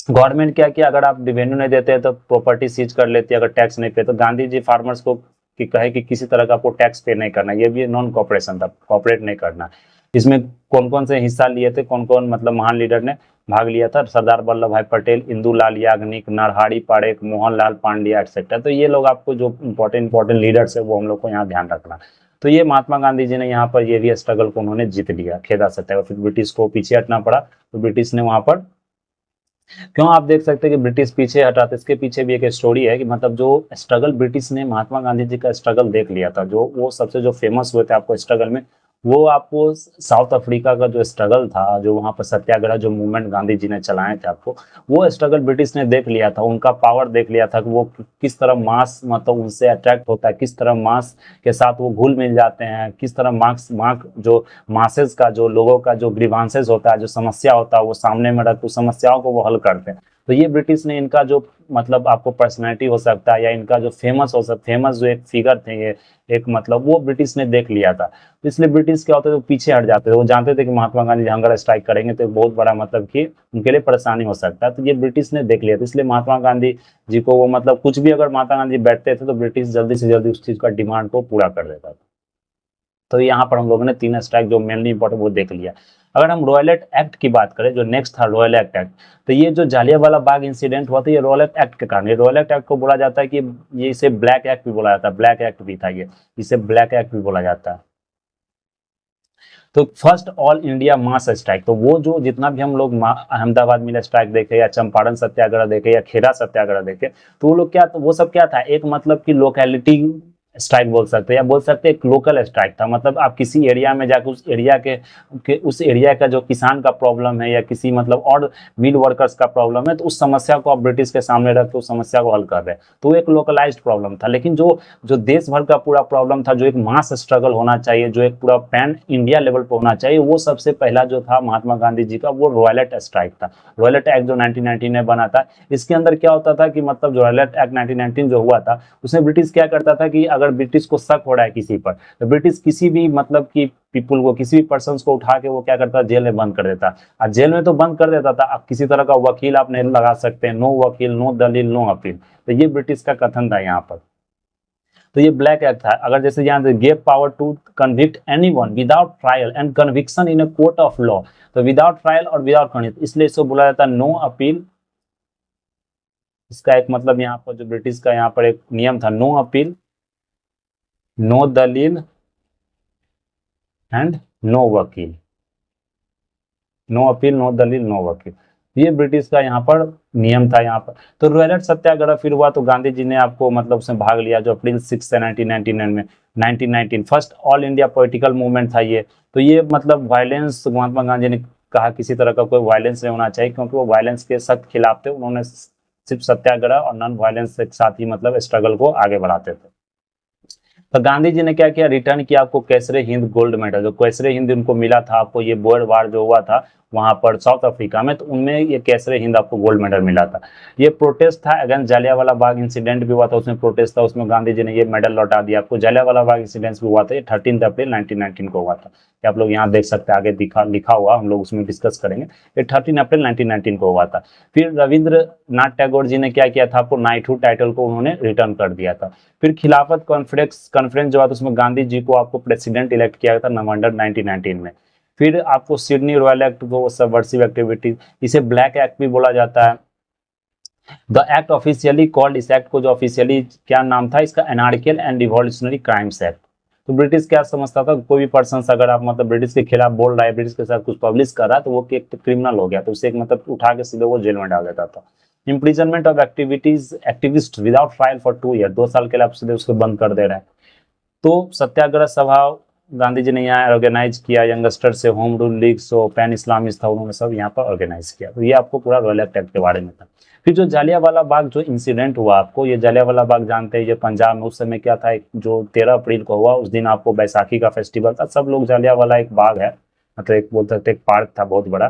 गवर्नमेंट क्या किया, अगर आप रेवेन्यू नहीं देते तो प्रॉपर्टी सीज कर लेती है, अगर टैक्स नहीं पे। तो गांधी जी फार्मर्स को कि कहे कि किसी तरह का आपको टैक्स पे नहीं करना, ये भी नॉन कॉपरेशन था, कॉपरेट नहीं करना। इसमें कौन कौन से हिस्सा लिए थे, कौन कौन मतलब महान लीडर ने भाग लिया था, सरदार वल्लभ भाई पटेल, इंदुलाल याग्निक, नरहरि पारेख, मोहनलाल पांड्या एक्सेट्रा। तो ये लोग आपको जो इंपॉर्टेंट लीडर्स है वो हम लोग को यहाँ ध्यान रखना। तो ये महात्मा गांधी जी ने यहाँ पर ये भी स्ट्रगल को उन्होंने जीत लिया, खेदा सत्याग्रह। फिर ब्रिटिश को पीछे हटना पड़ा, तो ब्रिटिश ने वहां पर क्यों, आप देख सकते हैं कि ब्रिटिश पीछे हटा था। इसके पीछे भी एक स्टोरी है कि मतलब जो स्ट्रगल ब्रिटिश ने महात्मा गांधी जी का स्ट्रगल देख लिया था, जो वो सबसे जो फेमस हुए थे आपको स्ट्रगल में, वो आपको साउथ अफ्रीका का जो स्ट्रगल था, जो वहां पर सत्याग्रह जो मूवमेंट गांधी जी ने चलाए थे आपको, वो स्ट्रगल ब्रिटिश ने देख लिया था। उनका पावर देख लिया था कि वो किस तरह मास मतलब उनसे अट्रैक्ट होता है, किस तरह मास के साथ वो घुल मिल जाते हैं, किस तरह मार्क्स जो मासेस का, जो लोगों का जो ग्रीवांसेस होता है, जो समस्या होता है, वो सामने में रख उस समस्याओं को वो हल करते हैं। तो ये ब्रिटिश ने इनका जो मतलब आपको पर्सनैलिटी हो सकता है या इनका जो फेमस जो एक फिगर थे ये, एक मतलब वो ब्रिटिश ने देख लिया था। तो इसलिए ब्रिटिश क्या होता है, तो पीछे हट जाते थे। वो जानते थे कि महात्मा गांधी हंगर स्ट्राइक करेंगे तो बहुत बड़ा मतलब कि उनके लिए परेशानी हो सकता है। तो ये ब्रिटिश ने देख लिया था, इसलिए महात्मा गांधी जी को वो मतलब कुछ भी अगर महात्मा गांधी बैठते थे तो ब्रिटिश जल्दी से जल्दी उस चीज का डिमांड को पूरा कर देता था। तो यहाँ पर हम लोगों ने तीन स्ट्राइक जो मेनली इंपॉर्टेंट वो देख लिया। अगर हम रॉयलेट एक्ट की बात करें, जो नेक्स्ट था रॉयलेट एक्ट, तो ये जो जालियांवाला बाग इंसिडेंट हुआ था ये रॉयलेट एक्ट के कारण। ये रॉयलेट एक्ट को बोला जाता है कि ये इसे ब्लैक एक्ट भी बोला जाता है, ब्लैक एक्ट भी था ये, इसे ब्लैक एक्ट भी बोला जाता है। तो फर्स्ट ऑल इंडिया मास स्ट्राइक, तो वो जो जितना भी हम लोग अहमदाबाद मिल स्ट्राइक देखे या चंपारण सत्याग्रह देखे या खेड़ा सत्याग्रह देखे, तो वो लोग क्या, तो वो सब क्या था, एक मतलब की लोकेलिटी स्ट्राइक बोल सकते हैं, या बोल सकते हैं एक लोकल स्ट्राइक था। मतलब आप किसी एरिया में जाकर उस एरिया के उस एरिया का जो किसान का प्रॉब्लम है या किसी मतलब और मिल वर्कर्स का प्रॉब्लम है, तो उस समस्या को आप ब्रिटिश के सामने रख के उस समस्या को हल कर रहे हैं। तो वो एक लोकलाइज्ड प्रॉब्लम था। लेकिन जो जो देश भर का पूरा प्रॉब्लम था, जो एक मास स्ट्रगल होना चाहिए, जो एक पूरा पैन इंडिया लेवल पर होना चाहिए, वो सबसे पहला जो था महात्मा गांधी जी का, वो रॉयलेट स्ट्राइक था। रॉयलेट एक्ट जो 1919 में बना था, इसके अंदर क्या होता था कि मतलब जो रॉयलेट एक्ट 1919 जो हुआ था, उसमें ब्रिटिश क्या करता था कि अगर ब्रिटिश को शक हो रहा है किसी पर, तो ब्रिटिश किसी भी मतलब कि पीपुल को, किसी भी पर्सन को उठा के वो क्या करता, जेल में बंद कर देता। और जेल में तो बंद कर देता था, अब किसी तरह का वकील आप नहीं लगा सकते, नो वकील, नो दलील, नो अपील। तो ये ब्रिटिश का कथन था यहाँ पर। तो ये ब्लैक एक्ट था। अगर जैसे यहाँ gave power to convict anyone without trial and conviction in a court of law, तो विदाउट ट्रायल और विदाउट कन्विक्शन, इसलिए इसको बोला जाता है नो अपील। इसका एक मतलब यहाँ पर जो ब्रिटिश का यहाँ पर एक नियम था, नो अपील, नो दलील एंड नो वकील, नो अपील, नो दलील, नो वकील। ये ब्रिटिश का यहाँ पर नियम था यहाँ पर। तो रॉयलेट सत्याग्रह फिर हुआ, तो गांधी जी ने आपको मतलब उसमें भाग लिया, जो अप्रैल 6 से 1999 में 1919 first all India political movement था ये। तो ये मतलब वायलेंस, महात्मा गांधी ने कहा किसी तरह का कोई वायलेंस नहीं होना चाहिए, क्योंकि वो वायलेंस के सख्त खिलाफ थे। उन्होंने सिर्फ सत्याग्रह और नॉन वायलेंस के साथ ही मतलब स्ट्रगल को आगे बढ़ाते थे। तो गांधी जी ने क्या किया, रिटर्न किया आपको कैसरे हिंद गोल्ड मेडल। जो कैसरे हिंद उनको मिला था आपको, ये बोअर वार जो हुआ था वहां पर साउथ अफ्रीका में, तो उनमें ये कैसरे हिंद आपको गोल्ड मेडल मिला था। ये प्रोटेस्ट था अगेंस्ट जालियांवाला बाग इंसिडेंट भी हुआ था, उसमें प्रोटेस्ट था, उसमें गांधी जी ने ये मेडल लौटा दिया आपको। जालियांवाला बाग इंसिडेंट भी हुआ था, ये 13 अप्रैल 1919 को हुआ था। कि आप लोग यहाँ देख सकते हैं, आगे लिखा हुआ, हम लोग उसमें डिस्कस करेंगे। ये 13 अप्रैल 1919 को हुआ था। फिर रविंद्रनाथ टैगोर जी ने क्या किया था, आपको नाइटहुड टाइटल को उन्होंने रिटर्न कर दिया था। फिर खिलाफत कॉन्फ्रेंस जो था उसमें गांधी जी को आपको प्रेसिडेंट इलेक्ट किया था नवंबर 1919 में। फिर आपको सिडनी रॉयल एक्ट को सबवर्सिव एक्टिविटी, इसे ब्लैक एक्ट भी बोला जाता है। द एक्ट ऑफिशियली कॉल्ड, इस एक्ट को जो ऑफिशियली क्या नाम था इसका, एनार्कियल एंड रिवॉल्यूशनरी क्राइम्स एक्ट। तो ब्रिटिश क्या समझता था, कोई भी पर्सन अगर आप मतलब ब्रिटिश के खिलाफ बोल रहा है, ब्रिटिश के साथ कुछ पब्लिश कर रहा है, तो वो एक क्रिमिनल हो गया, तो उसे एक मतलब उठा के सीधे वो जेल में डाल देता था। Imprisonment of activist without trial for 2 year, 2 साल के लिए आप सीधे उसको बंद कर दे रहे हैं। तो सत्याग्रह सभा गांधी जी ने यहाँ ऑर्गेनाइज किया, यंगस्टर से होम रूल लीग सो पैन इस्लामिस्ट था, उन्होंने सब यहाँ पर ऑर्गेनाइज किया। तो ये आपको पूरा रॉयल एक्ट के बारे में था। फिर जो जालियांवाला बाग जो इंसिडेंट हुआ, आपको ये जालियांवाला बाग जानते हैं, ये पंजाब में उस समय क्या था, एक जो 13 अप्रैल को हुआ, उस दिन आपको बैसाखी का फेस्टिवल था, सब लोग जालियांवाला एक बाग है, मतलब एक बोल सकते एक पार्क था बहुत बड़ा।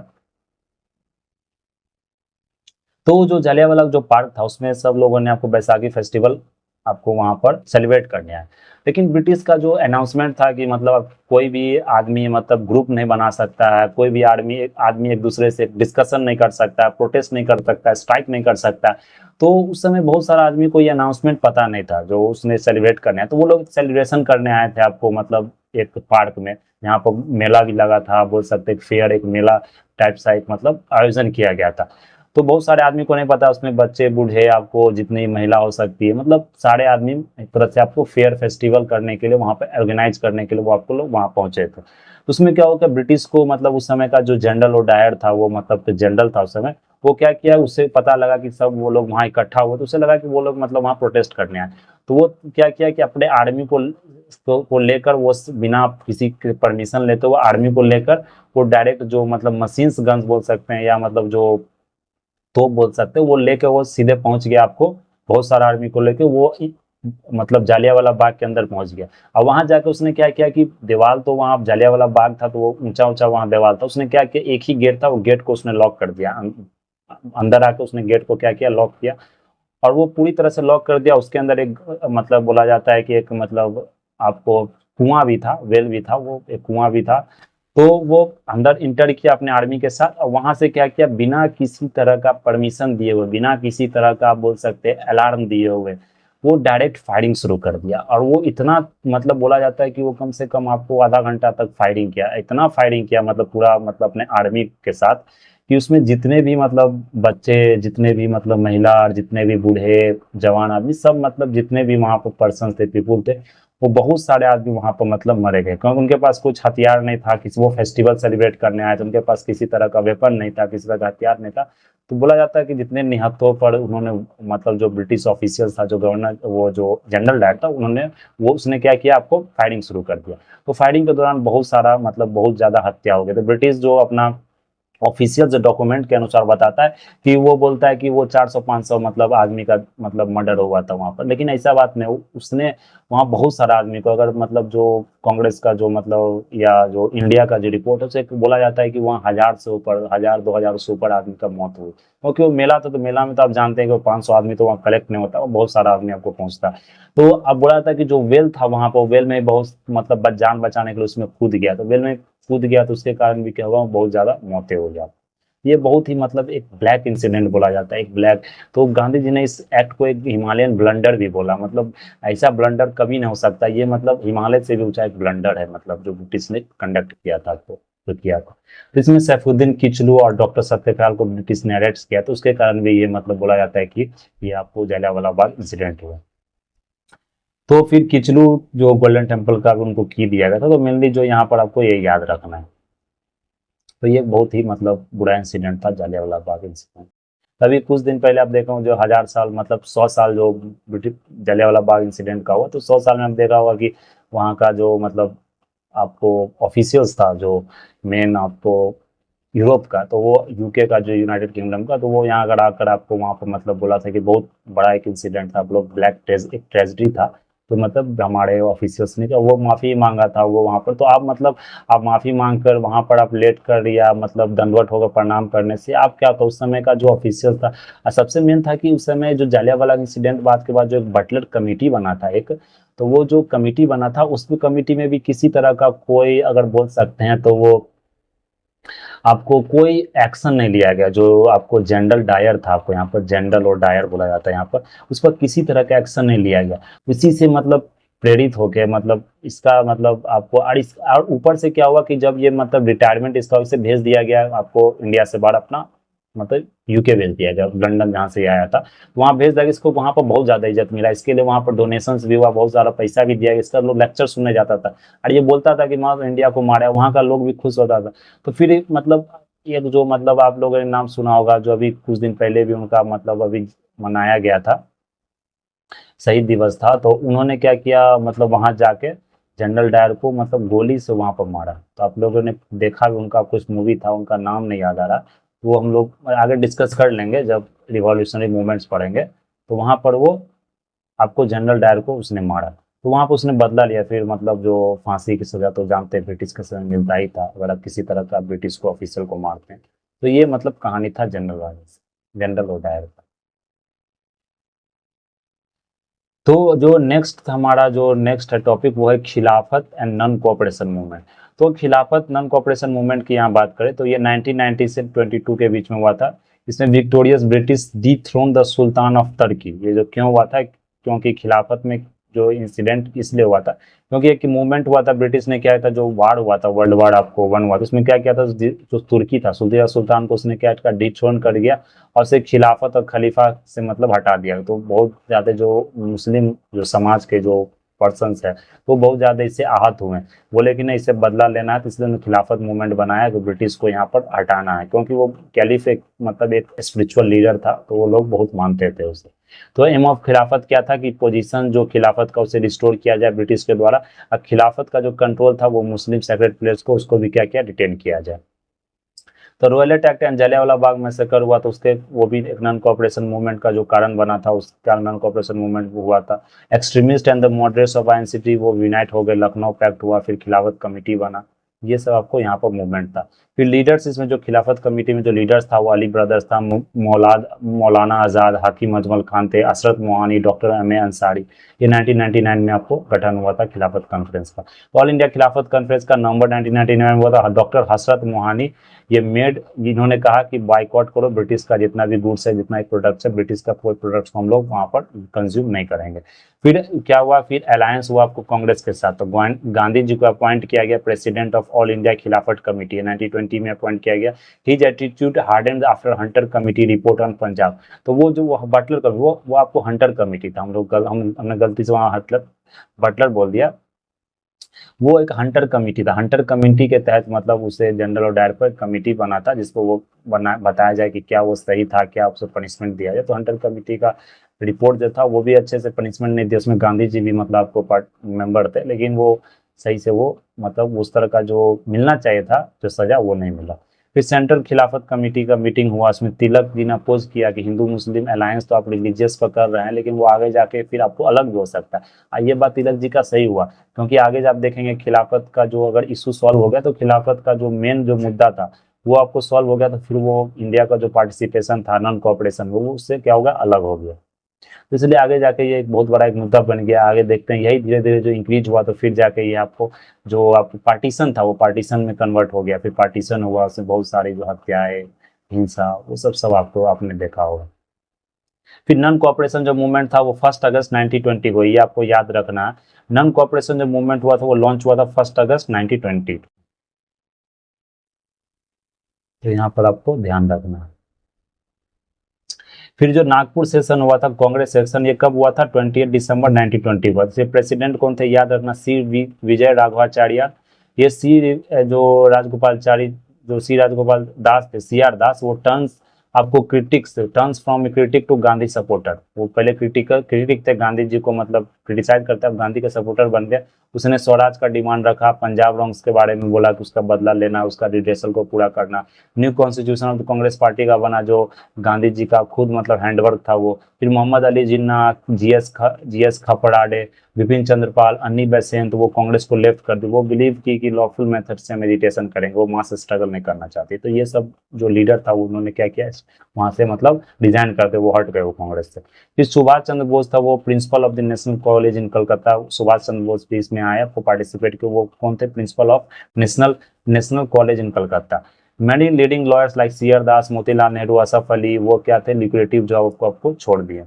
तो जो जालियांवाला जो पार्क था उसमें सब लोगों ने आपको बैसाखी फेस्टिवल आपको वहां पर सेलिब्रेट करने आए। लेकिन ब्रिटिश का जो अनाउंसमेंट था कि मतलब कोई भी आदमी मतलब ग्रुप नहीं बना सकता है, कोई भी आदमी एक दूसरे से डिस्कशन नहीं कर सकता है, प्रोटेस्ट नहीं कर सकता है, स्ट्राइक नहीं कर सकता है। तो उस समय बहुत सारा आदमी को ये अनाउंसमेंट पता नहीं था जो उसने सेलिब्रेट करने है। तो वो लोग सेलिब्रेशन करने आए थे आपको मतलब एक पार्क में, यहाँ पर मेला भी लगा था, बोल सकते एक फेयर एक मेला टाइप सा एक मतलब आयोजन किया गया था। तो बहुत सारे आदमी को नहीं पता, उसमें बच्चे बूढ़े आपको जितनी महिला हो सकती है, मतलब सारे आदमी एक तरह से आपको फेयर फेस्टिवल करने के लिए वहां पर ऑर्गेनाइज करने के लिए वो आपको लोग वहां पहुंचे थे। तो उसमें क्या होगा, ब्रिटिश को मतलब उस समय का जो जनरल और डायर था, वो मतलब जनरल था उस समय, वो क्या किया, उससे पता लगा कि सब वो लोग वहां इकट्ठा हुए, तो उसे लगा कि वो लोग मतलब वहां प्रोटेस्ट करने आए। तो वो क्या किया कि अपने आर्मी को लेकर वो बिना किसी परमिशन लेते वो आर्मी को लेकर वो डायरेक्ट जो मतलब मशीन्स गन्स बोल सकते हैं या मतलब जो तो बोल सकते हो, वो लेके वो सीधे पहुंच गया आपको, बहुत सारा आर्मी को लेके वो मतलब जालियांवाला बाग के अंदर पहुंच गया। और वहां जाके उसने क्या किया कि दीवार तो वहां जालियांवाला बाग था तो वो ऊंचा ऊंचा वहां दीवार था, उसने क्या किया एक ही गेट था, वो गेट को उसने लॉक कर दिया। अंदर आके उसने गेट को क्या किया, लॉक किया, और वो पूरी तरह से लॉक कर दिया। उसके अंदर एक मतलब बोला जाता है कि एक मतलब आपको कुआं भी था, वेल भी था, वो एक कुआं भी था। तो वो अंदर इंटर किया अपने आर्मी के साथ, और वहां से क्या किया, बिना किसी तरह का परमिशन दिए हुए, बिना किसी तरह का आप बोल सकते हैं अलार्म दिए हुए, वो डायरेक्ट फायरिंग शुरू कर दिया। और वो इतना मतलब बोला जाता है कि वो कम से कम आपको आधा घंटा तक फायरिंग किया, इतना फायरिंग किया मतलब पूरा मतलब अपने आर्मी के साथ, कि उसमें जितने भी मतलब बच्चे, जितने भी मतलब महिला और जितने भी बूढ़े जवान आदमी सब मतलब जितने भी वहां पर पर्सन थे, पीपुल थे, वो बहुत सारे आदमी वहां पर मतलब मरे गए, क्योंकि उनके पास कुछ हथियार नहीं था, किसी वो फेस्टिवल सेलिब्रेट करने आए तो उनके पास किसी तरह का वेपन नहीं था, किसी तरह का हथियार नहीं था। तो बोला जाता है कि जितने निहत्थों पर उन्होंने मतलब जो ब्रिटिश ऑफिशियल था, जो गवर्नर, वो जो जनरल डायर था, उन्होंने वो उसने क्या किया, आपको फायरिंग शुरू कर दिया। तो फायरिंग के दौरान बहुत सारा मतलब बहुत ज्यादा हत्या हो गई। तो ब्रिटिश जो अपना ऑफिशियल जो डॉक्यूमेंट के अनुसार बताता है कि वो बोलता है कि वो 400-500 मतलब आदमी का मतलब मर्डर हुआ था वहां पर, लेकिन ऐसा बात नहीं, उसने वहां बहुत सारा आदमी को, अगर मतलब जो कांग्रेस का जो मतलब या जो इंडिया का जो रिपोर्ट है उसे बोला जाता है कि वहाँ 1000 से ऊपर, 1000-2000 से ऊपर आदमी का मौत हुई, क्योंकि वो मेला था। तो मेला में तो आप जानते हैं कि 500 आदमी तो वहाँ कलेक्ट नहीं होता, वो बहुत सारा आदमी आपको पहुंचता। तो अब बोला जाता है कि जो वेल था वहां पर, वेल में बहुत मतलब जान बचाने के लिए उसमें कूद गया, तो वेल में कूद गया तो उसके कारण भी क्या हुआ, बहुत ज्यादा मौतें हो गया। ये बहुत ही मतलब एक ब्लैक इंसिडेंट बोला जाता है, एक ब्लैक। तो गांधी जी ने इस एक्ट को एक हिमालयन ब्लंडर भी बोला, मतलब ऐसा ब्लंडर कभी नहीं हो सकता, ये मतलब हिमालय से भी ऊंचा एक ब्लंडर है, मतलब जो ब्रिटिश ने कंडक्ट किया था, तो किया था। तो इसमें सैफुद्दीन किचलू और डॉक्टर सत्यपाल को ब्रिटिश ने अरेस्ट किया, तो उसके कारण भी ये मतलब बोला जाता है कि ये आपको जलियांवाला बाग इंसिडेंट हुआ। तो फिर किचलू जो गोल्डन टेम्पल का उनको की दिया गया था, तो मेनली जो यहाँ पर आपको ये याद रखना है। तो ये बहुत ही मतलब बुरा इंसिडेंट था जलियांवाला बाग इंसिडेंट। तभी कुछ दिन पहले आप देखा जो 1000 साल मतलब 100 साल जो ब्रिटिश जलियांवाला बाग इंसिडेंट का हुआ, तो 100 साल में आप देखा होगा कि वहाँ का जो मतलब आपको ऑफिशियल्स था, जो मेन आपको यूरोप का, तो वो यूके का, जो यूनाइटेड किंगडम का, तो वो यहाँ अगर आकर आपको वहाँ पर मतलब बोला था कि बहुत बड़ा एक इंसिडेंट था, आप लोग एक ट्रेजिडी था। तो मतलब हमारे ऑफिशियल्स ने वो माफ़ी मांगा था वो वहाँ पर, तो आप मतलब आप माफ़ी मांग कर वहाँ पर आप लेट कर या मतलब दंडवत होकर प्रणाम करने से आप क्या, तो उस समय का जो ऑफिशियल था, सबसे मेन था कि उस समय जो जालियांवाला इंसिडेंट बात के बाद जो एक बटलर कमेटी बना था एक, तो वो जो कमेटी बना था उस कमेटी में भी किसी तरह का कोई अगर बोल सकते हैं तो वो आपको कोई एक्शन नहीं लिया गया। जो आपको जनरल डायर था, आपको यहाँ पर जनरल और डायर बोला जाता है यहाँ पर, उस पर किसी तरह का एक्शन नहीं लिया गया। उसी से मतलब प्रेरित होके मतलब इसका मतलब आपको और ऊपर से क्या हुआ कि जब ये मतलब रिटायरमेंट इसका उसे भेज दिया गया आपको इंडिया से बाहर अपना मतलब यूके भेज दिया, जब लंदन जहाँ से आया था वहाँ भेज दिया। इसको वहाँ पर बहुत ज्यादा इज्जत मिला, इसके लिए वहाँ पर डोनेशन भी हुआ, बहुत सारा पैसा भी दिया, इसका लोग लेक्चर सुनने जाता था और ये बोलता था कि माँ इंडिया को मारा, वहाँ का लोग भी खुश होता था। तो फिर मतलब ये जो मतलब आप लोगों ने नाम सुना होगा, जो अभी कुछ दिन पहले भी उनका मतलब अभी मनाया गया था, शहीद दिवस था, तो उन्होंने क्या किया, मतलब वहां जाके जनरल डायर को मतलब गोली से वहां पर मारा। तो आप लोगों ने देखा भी, उनका कुछ मूवी था, उनका नाम नहीं याद आ रहा, वो हम लोग आगे डिस्कस कर लेंगे जब रिवॉल्यूशनरी मूवमेंट्स पढ़ेंगे। तो वहां पर वो आपको जनरल डायर को उसने मारा, तो वहां पर उसने बदला लिया। फिर मतलब जो फांसी की सजा तो जानते हैं ब्रिटिश के समय मिलता ही था, अगर आप किसी तरह का ब्रिटिश को ऑफिसर को मारते हैं। तो ये मतलब कहानी था जनरल डायर का। तो जो नेक्स्ट हमारा जो नेक्स्ट है टॉपिक, वो है खिलाफत एंड नॉन कोऑपरेशन मूवमेंट। तो खिलाफत नॉन कोऑपरेशन मूवमेंट की यहाँ बात करें तो ये 1990 से 22 के बीच में हुआ था। इसमें victorious British dethrone the sultan of Turkey, ये जो क्यों हुआ था, क्योंकि खिलाफत में जो इंसिडेंट इसलिए हुआ था क्योंकि एक मूवमेंट हुआ था, ब्रिटिश ने क्या था, जो वार हुआ था, वर्ल्ड वार आपको वन हुआ था, उसमें क्या किया था, जो तुर्की था, सुल्तान सुल्तान को उसने क्या डिथ्रोन कर दिया और उसे खिलाफत और खलीफा से मतलब हटा दिया। तो बहुत ज्यादा जो मुस्लिम जो समाज के जो पर्सनस है वो बहुत ज्यादा इससे आहत हुए, बोले कि नहीं इससे बदला लेना है, तो इसलिए उन्होंने खिलाफत मूवमेंट बनाया कि ब्रिटिश को यहाँ पर हटाना है, क्योंकि वो कैलिफ एक मतलब एक स्पिरिचुअल लीडर था, तो वो लोग बहुत मानते थे उसे। तो एम ऑफ खिलाफत क्या था कि पोजीशन जो खिलाफत का उसे रिस्टोर किया जाए ब्रिटिश के द्वारा, और खिलाफत का जो कंट्रोल था वो मुस्लिम सेक्रेट प्लेयर्स को उसको भी क्या किया, डिटेन किया जाए। तो Rowlatt Act and Jallianwala Bagh massacre हुआ, तो उसके वो भी एक नॉन कॉपरेशन मूवमेंट का जो कारण बना था, उसका नॉन कॉपरेशन मूवमेंट हुआ था। Extremist and the moderates of INC वो यूनाइट हो गए, लखनऊ पैक्ट हुआ, फिर खिलाफत कमेटी बना। ये सब आपको यहाँ पर मूवमेंट था। फिर लीडर्स, इसमें जो खिलाफत कमेटी में जो लीडर्स था वो अली ब्रदर्स था, मौलाना आजाद, हाकिम अजमल खान थे, Hasrat Mohani, doctor M A Ansari. ये 1999 में आपको गठन हुआ था खिलाफत कॉन्फ्रेंस का। ऑल इंडिया खिलाफत कॉन्फ्रेंस का नवंबर 1999 में हुआ था। डॉक्टर हसरत मोहानी ये मेड, इन्होंने कहा कि बाइकआउट करो ब्रिटिश का जितना भी गुड्स है, जितना भी प्रोडक्ट्स है, ब्रिटिश का कोई प्रोडक्ट्स को हम लोग वहां पर कंज्यूम नहीं करेंगे। फिर क्या हुआ, फिर अलायंस हुआ आपको कांग्रेस के साथ। तो गांधी जी को अपॉइंट किया गया प्रेसिडेंट ऑफ ऑल इंडिया खिलाफत कमेटी, 1920 में अपॉइंट किया गया। His attitude hardened after Hunter committee report on Punjab. तो वो जो बटलर का वो आपको हंटर कमेटी था, हम लोग हमने गलती से वहाँ बटलर बोल दिया, वो एक हंटर कमेटी था। हंटर कमेटी के तहत मतलब उसे जनरल और डायर पर कमेटी बना था, जिसको वो बना बताया जाए कि क्या वो सही था, क्या उसे पनिशमेंट दिया जाए। तो हंटर कमेटी का रिपोर्ट जो था वो भी अच्छे से पनिशमेंट नहीं दिया, उसमें गांधी जी भी मतलब आपको पार्ट मेंबर थे, लेकिन वो सही से वो मतलब उस तरह का जो मिलना चाहिए था जो सजा, वो नहीं मिला। फिर सेंट्रल खिलाफत कमेटी का मीटिंग हुआ, उसमें तिलक जी ने अपोज किया कि हिंदू मुस्लिम अलायंस तो आप रिलीजियस पर कर रहे हैं, लेकिन वो आगे जाके फिर आपको अलग भी हो सकता है। ये बात तिलक जी का सही हुआ, क्योंकि आगे जब आप देखेंगे खिलाफत का जो अगर इशू सॉल्व हो गया, तो खिलाफत का जो मेन जो मुद्दा था वो आपको सॉल्व हो गया, तो फिर वो इंडिया का जो पार्टिसिपेशन था नॉन कोऑपरेशन, वो उससे क्या होगा, अलग हो गया। तो इसलिए आगे जाके ये एक बहुत बड़ा एक मुद्दा बन गया। आगे देखते हैं यही धीरे धीरे जो इंक्रीज हुआ, तो फिर जाके ये आपको जो आपको पार्टीशन था वो पार्टीशन में कन्वर्ट हो गया, फिर पार्टीशन हुआ, उसमें बहुत सारी जो हत्याएं, हिंसा, वो सब आपको आपने देखा होगा। फिर नॉन कोऑपरेशन जो मूवमेंट था वो 1 अगस्त 1920 को, ये आपको याद रखना है। नॉन कोऑपरेशन जो मूवमेंट हुआ था वो लॉन्च हुआ था 1 अगस्त 1920। तो यहाँ पर आपको ध्यान रखना है। फिर जो नागपुर सेशन हुआ था कांग्रेस सेक्शन, ये कब हुआ था, 28 दिसंबर 1920 को। इसके प्रेसिडेंट कौन थे, याद रखना, सी विजय राघवाचार्य। ये जो राजगोपालचारी, जो सी राजगोपाल दास थे, सी आर दास, वो टर्न्स आपको critics, turns from critic to Gandhi supporter. वो पहले क्रिटिक थे गांधी जी को, मतलब क्रिटिसाइज करते, अब गांधी के सपोर्टर बन गए। उसने स्वराज का डिमांड रखा, पंजाब रॉन्ग्स के बारे में बोला कि उसका बदला लेना, उसका रिड्रेसल को पूरा करना। New constitution of the Congress party का बना, जो गांधी जी का खुद मतलब हैंडवर्क था वो। फिर मोहम्मद अली जिन्ना, जीएस खपड़ाडे, विपिन चंद्रपाल, अन्नी बेसेंट, वो कांग्रेस को लेफ्ट कर दी। वो बिलीव की कि लॉफुल मेथड से मेडिटेशन करेंगे, वो मास स्ट्रगल नहीं करना चाहती। तो ये सब जो लीडर था उन्होंने क्या किया, वहां से मतलब डिजाइन करते वो हट गए वो कांग्रेस से। फिर सुभाष चंद्र बोस था, वो principal of the national college in Calcutta, Subhash Chandra Bose भी इसमें आया को पार्टिसिपेट किया। वो कौन थे, principal of national national college in Calcutta. Many leading lawyers like CR Das, Motilal Nehru, Asaf Ali, वो क्या थे, लिक्रेटिव जॉब को आपको छोड़ दिए।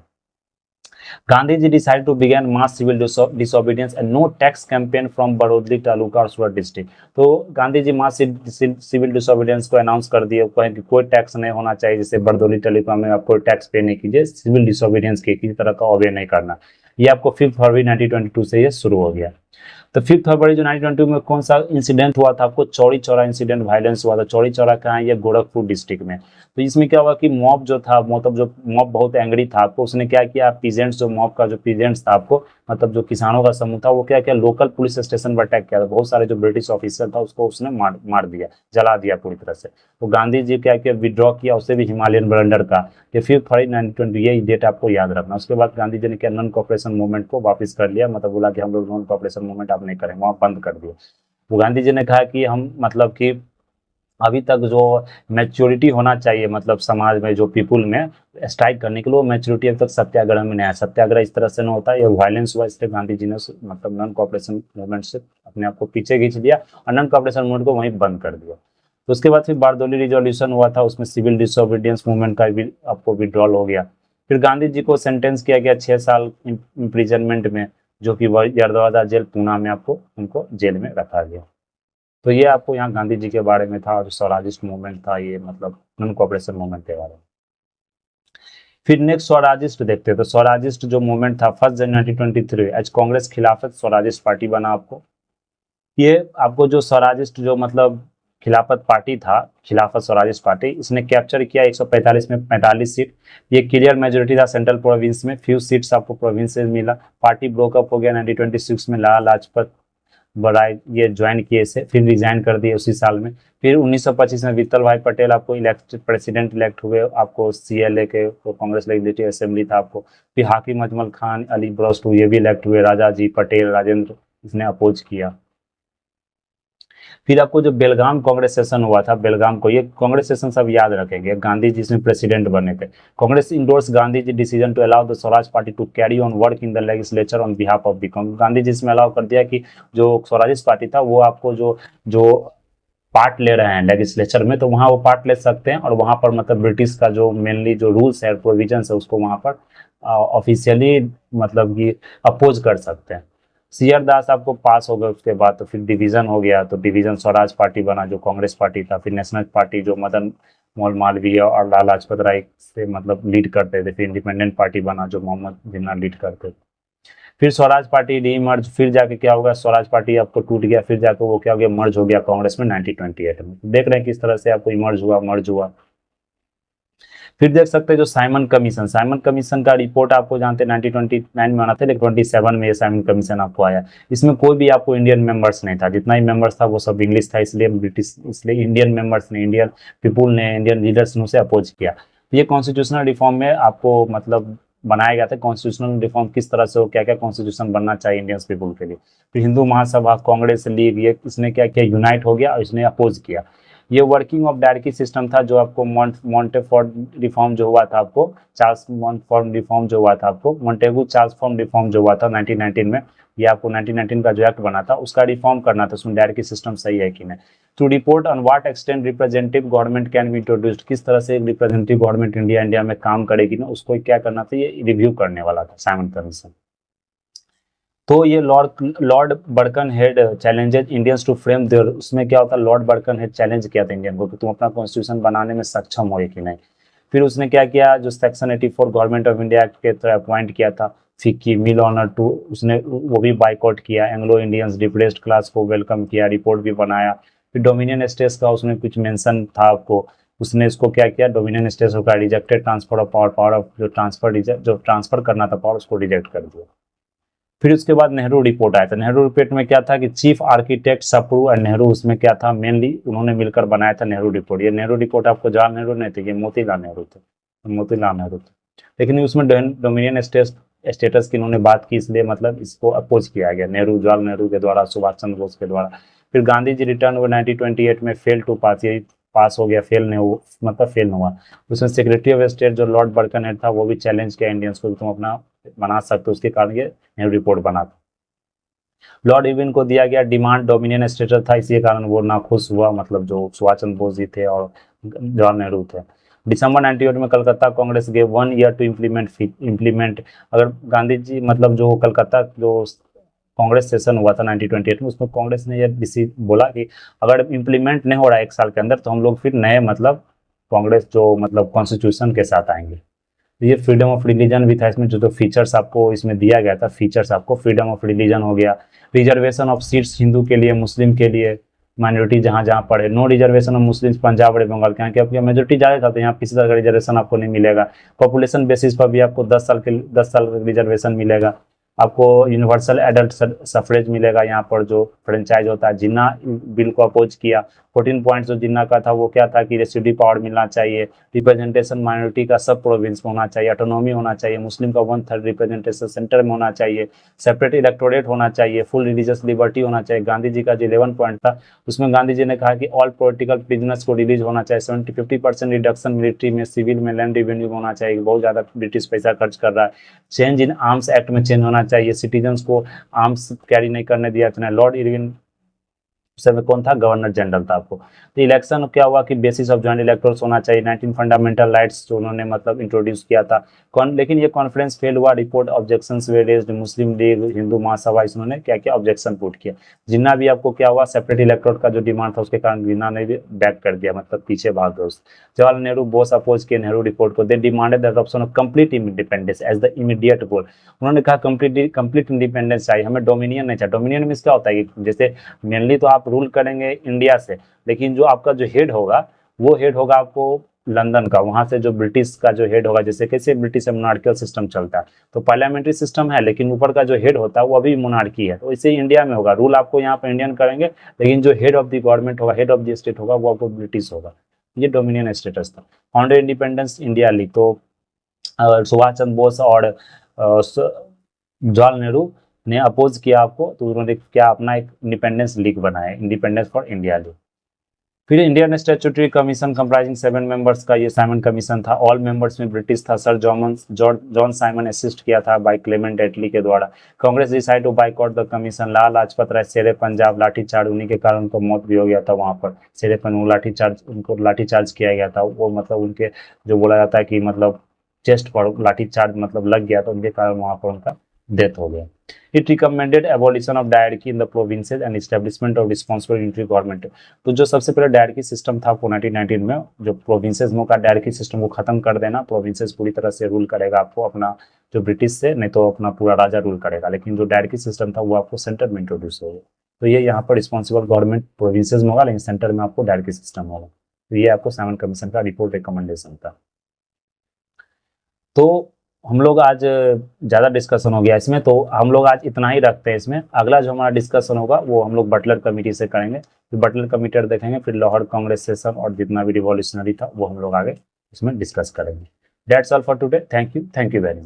Gandhi ji decide to begin mass civil disobedience and no tax campaign from Bardoli, taluka और सूरत डिस्ट्रिक्ट। तो गांधी जी मास सिविल डिसोबीडियंस को अनाउंस कर दिए, कहें कि कोई टैक्स नहीं होना चाहिए, जैसे बरदौली तालुका में आप कोई टैक्स पे नहीं कीजिए, सिविल डिसोबीडियंस की किसी तरह का ऑबे नहीं करना। ये आपको 5 फरवरी 1922 से ये शुरू हो गया। तो 5 फरवरी जो 1922 में कौन सा इंसिडेंट हुआ था, आपको चौरी चौरा इंसिडेंट वायलेंस हुआ था। चौरी चौरा कहाँ है, ये गोरखपुर डिस्ट्रिक्ट में। तो इसमें क्या हुआ कि मॉब जो था, मतलब जो मॉब बहुत एंग्री था आपको, उसने क्या किया, पीजेंट्स जो मॉब का जो पीजेंट्स था आपको, मतलब जो किसानों का समूह था, वो क्या किया, लोकल पुलिस स्टेशन पर अटैक किया था। बहुत सारे जो ब्रिटिश ऑफिसर था उसको उसने मार दिया, जला दिया पूरी तरह से। तो गांधी जी क्या किया, विड्रॉ किया, उससे भी हिमालयन ब्लंडर का। ये 5 फरवरी 1920, ये डेट आपको याद रखना। उसके बाद गांधी जी ने क्या, नॉन कॉपरेशन मूवमेंट को वापस कर लिया, मतलब बोला कि हम लोग नॉन कॉपरेशन मूवमेंट आप नहीं करेंगे, वहां बंद कर दिया। वो गांधी जी ने कहा कि हम मतलब कि अभी तक जो मैच्योरिटी होना चाहिए, मतलब समाज में जो पीपुल में स्ट्राइक करने के लिए, वो मैच्योरिटी अभी तक सत्याग्रह में नहीं आया। सत्याग्रह इस तरह से नहीं होता, ये वायलेंस हुआ, इसलिए गांधी जी ने मतलब नॉन कॉपरेशन मूवमेंट से अपने आप को पीछे खींच लिया और नॉन कॉपरेशन मूवमेंट को वहीं बंद कर दिया। तो उसके बाद फिर बारदौली रिजोल्यूशन हुआ था, उसमें सिविल डिसोबीडियंस मूवमेंट का भी आपको विड्रॉल हो गया। फिर गांधी जी को सेंटेंस किया गया 6 साल इम्प्रिजनमेंट में, जो कि यरदवादा जेल पूना में आपको उनको जेल में रखा गया। तो ये आपको यहाँ गांधी जी के बारे में था, और स्वराजिस्ट मूवमेंट था ये, मतलब नॉन कॉपरेशन मूवमेंट के बारे में। फिर नेक्स्ट स्वराजिस्ट देखते हैं। तो स्वराजिस्ट जो मूवमेंट था, 1 जनवरी 1923 एज कांग्रेस खिलाफत स्वराजिस्ट पार्टी बना आपको। ये आपको जो स्वराजिस्ट जो मतलब खिलाफत पार्टी था, खिलाफत स्वराजिस्ट पार्टी, इसने कैप्चर किया 145 में 45 सीट। ये क्लियर मेजोरिटी था सेंट्रल प्रोविंस में, फ्यू सीट्स आपको प्रोविंस से मिला। पार्टी ब्रोकअप हो गया 1926 में, लाला लाजपत राय ये ज्वाइन किए इसे, फिर रिजाइन कर दिए उसी साल में। फिर 1925 में वित्तल भाई पटेल आपको प्रेसिडेंट इलेक्ट हुए, आपको CLA के कांग्रेस लेजिस्लेटिव असेंबली था आपको। फिर हाकिम अजमल खान अली ब्रोस्टू ये भी इलेक्ट हुए, राजा जी पटेल राजेंद्र इसने अपोज किया। फिर आपको जो बेलगाम कांग्रेस सेशन हुआ था, बेलगाम को, ये कांग्रेस सेशन सब याद रखेंगे, गांधी जी इसमें प्रेसिडेंट बने थे। Congress endorse Gandhi ji decision to allow the Swaraj Party to carry on work in the legislature on behalf of the Congress. Gandhi ji इसमें अलाउ कर दिया कि जो स्वराजिस्ट पार्टी था वो आपको जो जो पार्ट ले रहे हैं लेजिस्लेचर में, तो वहां वो पार्ट ले सकते हैं, और वहां पर मतलब ब्रिटिश का जो मेनली जो रूल्स है प्रोविजन है उसको वहां पर ऑफिशियली मतलब कि अपोज कर सकते हैं। सीआर दास आपको पास हो गए, उसके बाद तो फिर डिवीजन हो गया, तो डिवीजन स्वराज पार्टी बना जो कांग्रेस पार्टी था। फिर नेशनल पार्टी जो मदन मोहन मालवीय और लाला लाजपत राय से मतलब लीड करते थे। फिर इंडिपेंडेंट पार्टी बना जो मोहम्मद जिन्ना लीड करते थे। फिर स्वराज पार्टी रीमर्ज, फिर जाके क्या होगा, स्वराज पार्टी आपको टूट गया, फिर जाके वो क्या हो गया, मर्ज हो गया कांग्रेस में 1928 में। देख रहे हैं किस तरह से आपको इमर्ज हुआ, मर्ज हुआ। फिर देख सकते हैं जो साइमन कमीशन, साइमन कमीशन का रिपोर्ट आपको जानते हैं 1929 में आना था, लेकिन 27 में ये साइमन कमीशन आपको आया। इसमें कोई भी आपको इंडियन मेंबर्स नहीं था, जितना ही मेंबर्स था वो सब इंग्लिश था, इसलिए ब्रिटिश, इसलिए इंडियन मेंबर्स ने, इंडियन पीपुल ने, इंडियन लीडर्स ने उसे अपोज किया। ये कॉन्स्टिट्यूशनल रिफॉर्म में आपको मतलब बनाया गया था, कॉन्स्टिट्यूशनल रिफॉर्म किस तरह से हो, क्या क्या कॉन्स्टिट्यूशन बनना चाहिए इंडियन पीपुल के लिए। फिर हिंदू महासभा, कांग्रेस लीग, ये इसने क्या किया, यूनाइट हो गया और इसने अपोज किया। ये वर्किंग ऑफ डायरकी सिस्टम था जो आपको मॉन्टेफोर्ड रिफॉर्म जो हुआ था आपको, चार्ल्स मॉन्टफोर्ड रिफॉर्म जो हुआ था आपको, मॉन्टेगू चार्ल्स फॉर्म रिफॉर्म जो हुआ था 1919 में, ये आपको 1919 का जो एक्ट बना था उसका रिफॉर्म करना था, उसमें डायरकी सिस्टम सही है कि नहीं। To report on what extent representative government can be introduced, किस तरह से रिप्रेजेंटेटिव गवर्नमेंट इंडिया में काम करेगी ना, उसको क्या करना था, ये रिव्यू करने वाला था साइमन कमीशन। तो ये Lord Birkenhead challenges Indians to frame their, उसमें क्या होता है, लॉर्ड बर्कन हेड चैलेंज किया था इंडियन को कि तुम अपना कॉन्स्टिट्यूशन बनाने में सक्षम हो कि नहीं। फिर उसने क्या किया, जो सेक्शन 84 गवर्नमेंट ऑफ इंडिया के तरह अपॉइंट किया था फिक्की मिल ऑनर टू, उसने वो भी बाइकआउट किया। एंग्लो इंडियंस डिप्रेस्ड क्लास को वेलकम किया, रिपोर्ट भी बनाया। फिर डोमिनियन स्टेट्स का उसमें कुछ मेंशन था आपको, उसने इसको क्या किया, डोमिनियन स्टेट्स का rejected transfer of power, power of जो ट्रांसफर करना था पावर उसको रिजेक्ट कर दिया। फिर उसके बाद नेहरू रिपोर्ट आया था। नेहरू रिपोर्ट में क्या था कि चीफ आर्किटेक्ट सप्रू और नेहरू, उसमें क्या था, मेनली उन्होंने मिलकर बनाया था नेहरू रिपोर्ट। ये नेहरू रिपोर्ट आपको जवाहर नेहरू नहीं थे, ये मोतीलाल नेहरू थे, मोतीलाल नेहरू थे। लेकिन उसमें डोमिनियन स्टेटस की इन्होंने बात की, इसलिए मतलब इसको अपोज किया गया नेहरू, जवाहर नेहरू के द्वारा, सुभाष चंद्र बोस के द्वारा। फिर गांधी जी रिटर्न हुए 1928 में, फेल टू पास, ये पास हो गया, फेल नहीं हुआ, मतलब फेल हुआ। उसमें सेक्रेटरी ऑफ स्टेट जो लॉर्ड बर्कनहेड था वो भी चैलेंज किया इंडियंस को, तुम अपना बना सकते हो, उसके कारण ये नेहरू रिपोर्ट बना था। लॉर्ड इरविन को दिया गया डिमांड डोमिनियन स्टेटस था, इसी कारण वो नाखुश हुआ, मतलब जो सुभाष चंद्र बोस जी थे और जवाहर नेहरू थे। दिसंबर 98 में Calcutta Congress gave 1 year to implement. अगर गांधी जी मतलब जो कलकत्ता जो कांग्रेस सेशन हुआ था 1928 में, उसमें कांग्रेस ने यह बोला कि अगर इम्प्लीमेंट नहीं हो रहा है 1 साल के अंदर तो हम लोग फिर नए मतलब कांग्रेस जो मतलब कॉन्स्टिट्यूशन के साथ आएंगे। ये फ्रीडम ऑफ रिलीजन भी था इसमें, जो फीचर्स आपको इसमें दिया गया था, फीचर्स आपको फ्रीडम ऑफ रिलीजन हो गया, रिजर्वेशन ऑफ सीट्स हिंदू के लिए, मुस्लिम के लिए, माइनॉरिटी जहाँ जहाँ पढ़े, no reservation of Muslim Punjab और बंगाल के, यहाँ की आपकी मेजोरिटी ज़्यादा था तो यहाँ किसी तरह का रिजर्वेशन आपको नहीं मिलेगा। पॉपुलेशन बेसिस पर भी आपको 10 साल का रिजर्वेशन मिलेगा। आपको यूनिवर्सल एडल्ट सफरेज मिलेगा यहाँ पर, जो फ्रेंचाइज होता है। जिन्ना बिल को अपोज किया। 14 पॉइंट जो जिन्ना का था वो क्या था कि रेसिड्यू पावर मिलना चाहिए, रिप्रेजेंटेशन माइनॉरिटी का सब प्रोविंस में होना चाहिए, ऑटोनॉमी होना चाहिए, मुस्लिम का 1/3 रिप्रेजेंटेशन सेंटर में होना चाहिए, सेपरेट इलेक्टोरेट होना चाहिए, फुल रिलीजियस लिबर्टी होना चाहिए। गांधी जी का जो 11 पॉइंट था उसमें गांधी जी ने कहा कि ऑल पॉलिटिकल प्रिजनर्स को रिलीज होना चाहिए, 50% रिडक्शन मिलिट्री में, सिविल में, लैंड रेवेन्यू में होना चाहिए, बहुत ज़्यादा ब्रिटिश पैसा खर्च कर रहा है। चेंज इन आर्म्स एक्ट में चेंज होना चाहिए, सिटीजन्स को आर्म्स कैरी नहीं करने दिया था। लॉर्ड इरविन उस समय कौन था, गवर्नर जनरल था आपको। तो इलेक्शन क्या हुआ कि बेसिस ऑफ जॉइंट इलेक्टोर्स होना चाहिए, 19 फंडामेंटल राइट्स जो उन्होंने मतलब इंट्रोड्यूस किया था। लेकिन ये कॉन्फ्रेंस फेल हुआ, रिपोर्ट ऑब्जेक्शंस वे रेज्ड, मुस्लिम लीग, हिंदू महासभा, इन्होंने क्या क्या ऑब्जेक्शन पुट किया। जिन्ना भी आपको क्या हुआ, सेपरेट इलेक्टोरेट का जो डिमांड था उसके कारण जिन्ना ने भी बैक कर दिया, मतलब पीछे भाग गए। जवाहरलाल नेहरू बोस अपोज किए नेहरू रिपोर्ट को। They demanded the adoption of complete independence as the immediate goal. उन्होंने कहा कंप्लीट इंडिपेंडेंस चाहिए हमें, डोमिनियन नहीं चाहिए। डोमिनियन मीन्स क्या होता है कि जैसे मेनली तो आप रूल करेंगे इंडिया से, लेकिन जो आपका जो हेड होगा वो हेड होगा आपको लंदन का, वहां से जो ब्रिटिश का जो हेड होगा, जैसे कैसे ब्रिटिश मोनार्कियल सिस्टम चलता है तो पार्लियामेंट्री सिस्टम है, लेकिन ऊपर का जो हेड होता है वो अभी मोनार्की है। तो इसे इंडिया में होगा, रूल आपको यहाँ पर इंडियन करेंगे, लेकिन जो हेड ऑफ द गवर्नमेंट होगा, हेड ऑफ द स्टेट होगा, वो आपको ब्रिटिश होगा। ये डोमिनियन स्टेटस था। फाउंडेड इंडिपेंडेंस इंडिया लीग, तो सुभाष चंद्र बोस और जवाहरलाल नेहरू ने अपोज किया आपको, तो उन्होंने क्या अपना एक इंडिपेंडेंस लीग बनाया, इंडिपेंडेंस फॉर इंडिया लीग। फिर Indian statutory commission comprising 7 members का ये साइमन कमीशन था। ऑल मेंबर्स में ब्रिटिश था। सर जॉन साइमन असिस्ट किया था बाय क्लेमेंट एटली के द्वारा। Congress decide to boycott the commission. Lala Lajpat Rai Shere Punjab lathi charge, उन्हीं के कारण उनको मौत भी हो गया था वहां पर। शेरे पंजाब उनको लाठीचार्ज किया गया था, वो मतलब उनके जो बोला जाता है कि मतलब चेस्ट पर लाठीचार्ज मतलब लग गया, तो उनके कारण वहां पर उनका डेथ हो गया। It recommended abolition of diarchy in the provinces and establishment of responsible unitary government। तो जो सबसे पहले डायरकी सिस्टम था आपको 1919 में, जो प्रोविंसेस में का डायरकी सिस्टम को खत्म कर देना, प्रोविंसेस पूरी तरह से रूल करेगा आपको अपना जो ब्रिटिश से, नहीं तो अपना पूरा राजा रूल करेगा, लेकिन जो डायरकी सिस्टम था वो आपको सेंटर में इंट्रोड्यूस होगा। तो ये यहाँ पर रिस्पॉन्सिबल गवर्नमेंट प्रोविंसेस में होगा, लेकिन सेंटर में आपको डायरकी सिस्टम होगा। तो ये आपको साइमन कमीशन का रिपोर्ट रिकमेंडेशन था। तो हम लोग आज ज़्यादा डिस्कशन हो गया इसमें, तो हम लोग आज इतना ही रखते हैं इसमें। अगला जो हमारा डिस्कशन होगा वो हम लोग बटलर कमेटी से करेंगे, फिर बटलर कमेटी देखेंगे, फिर लाहौर कांग्रेस सेशन और जितना भी रिवॉल्यूशनरी था वो हम लोग आगे इसमें डिस्कस करेंगे। That's all for today. Thank you very much.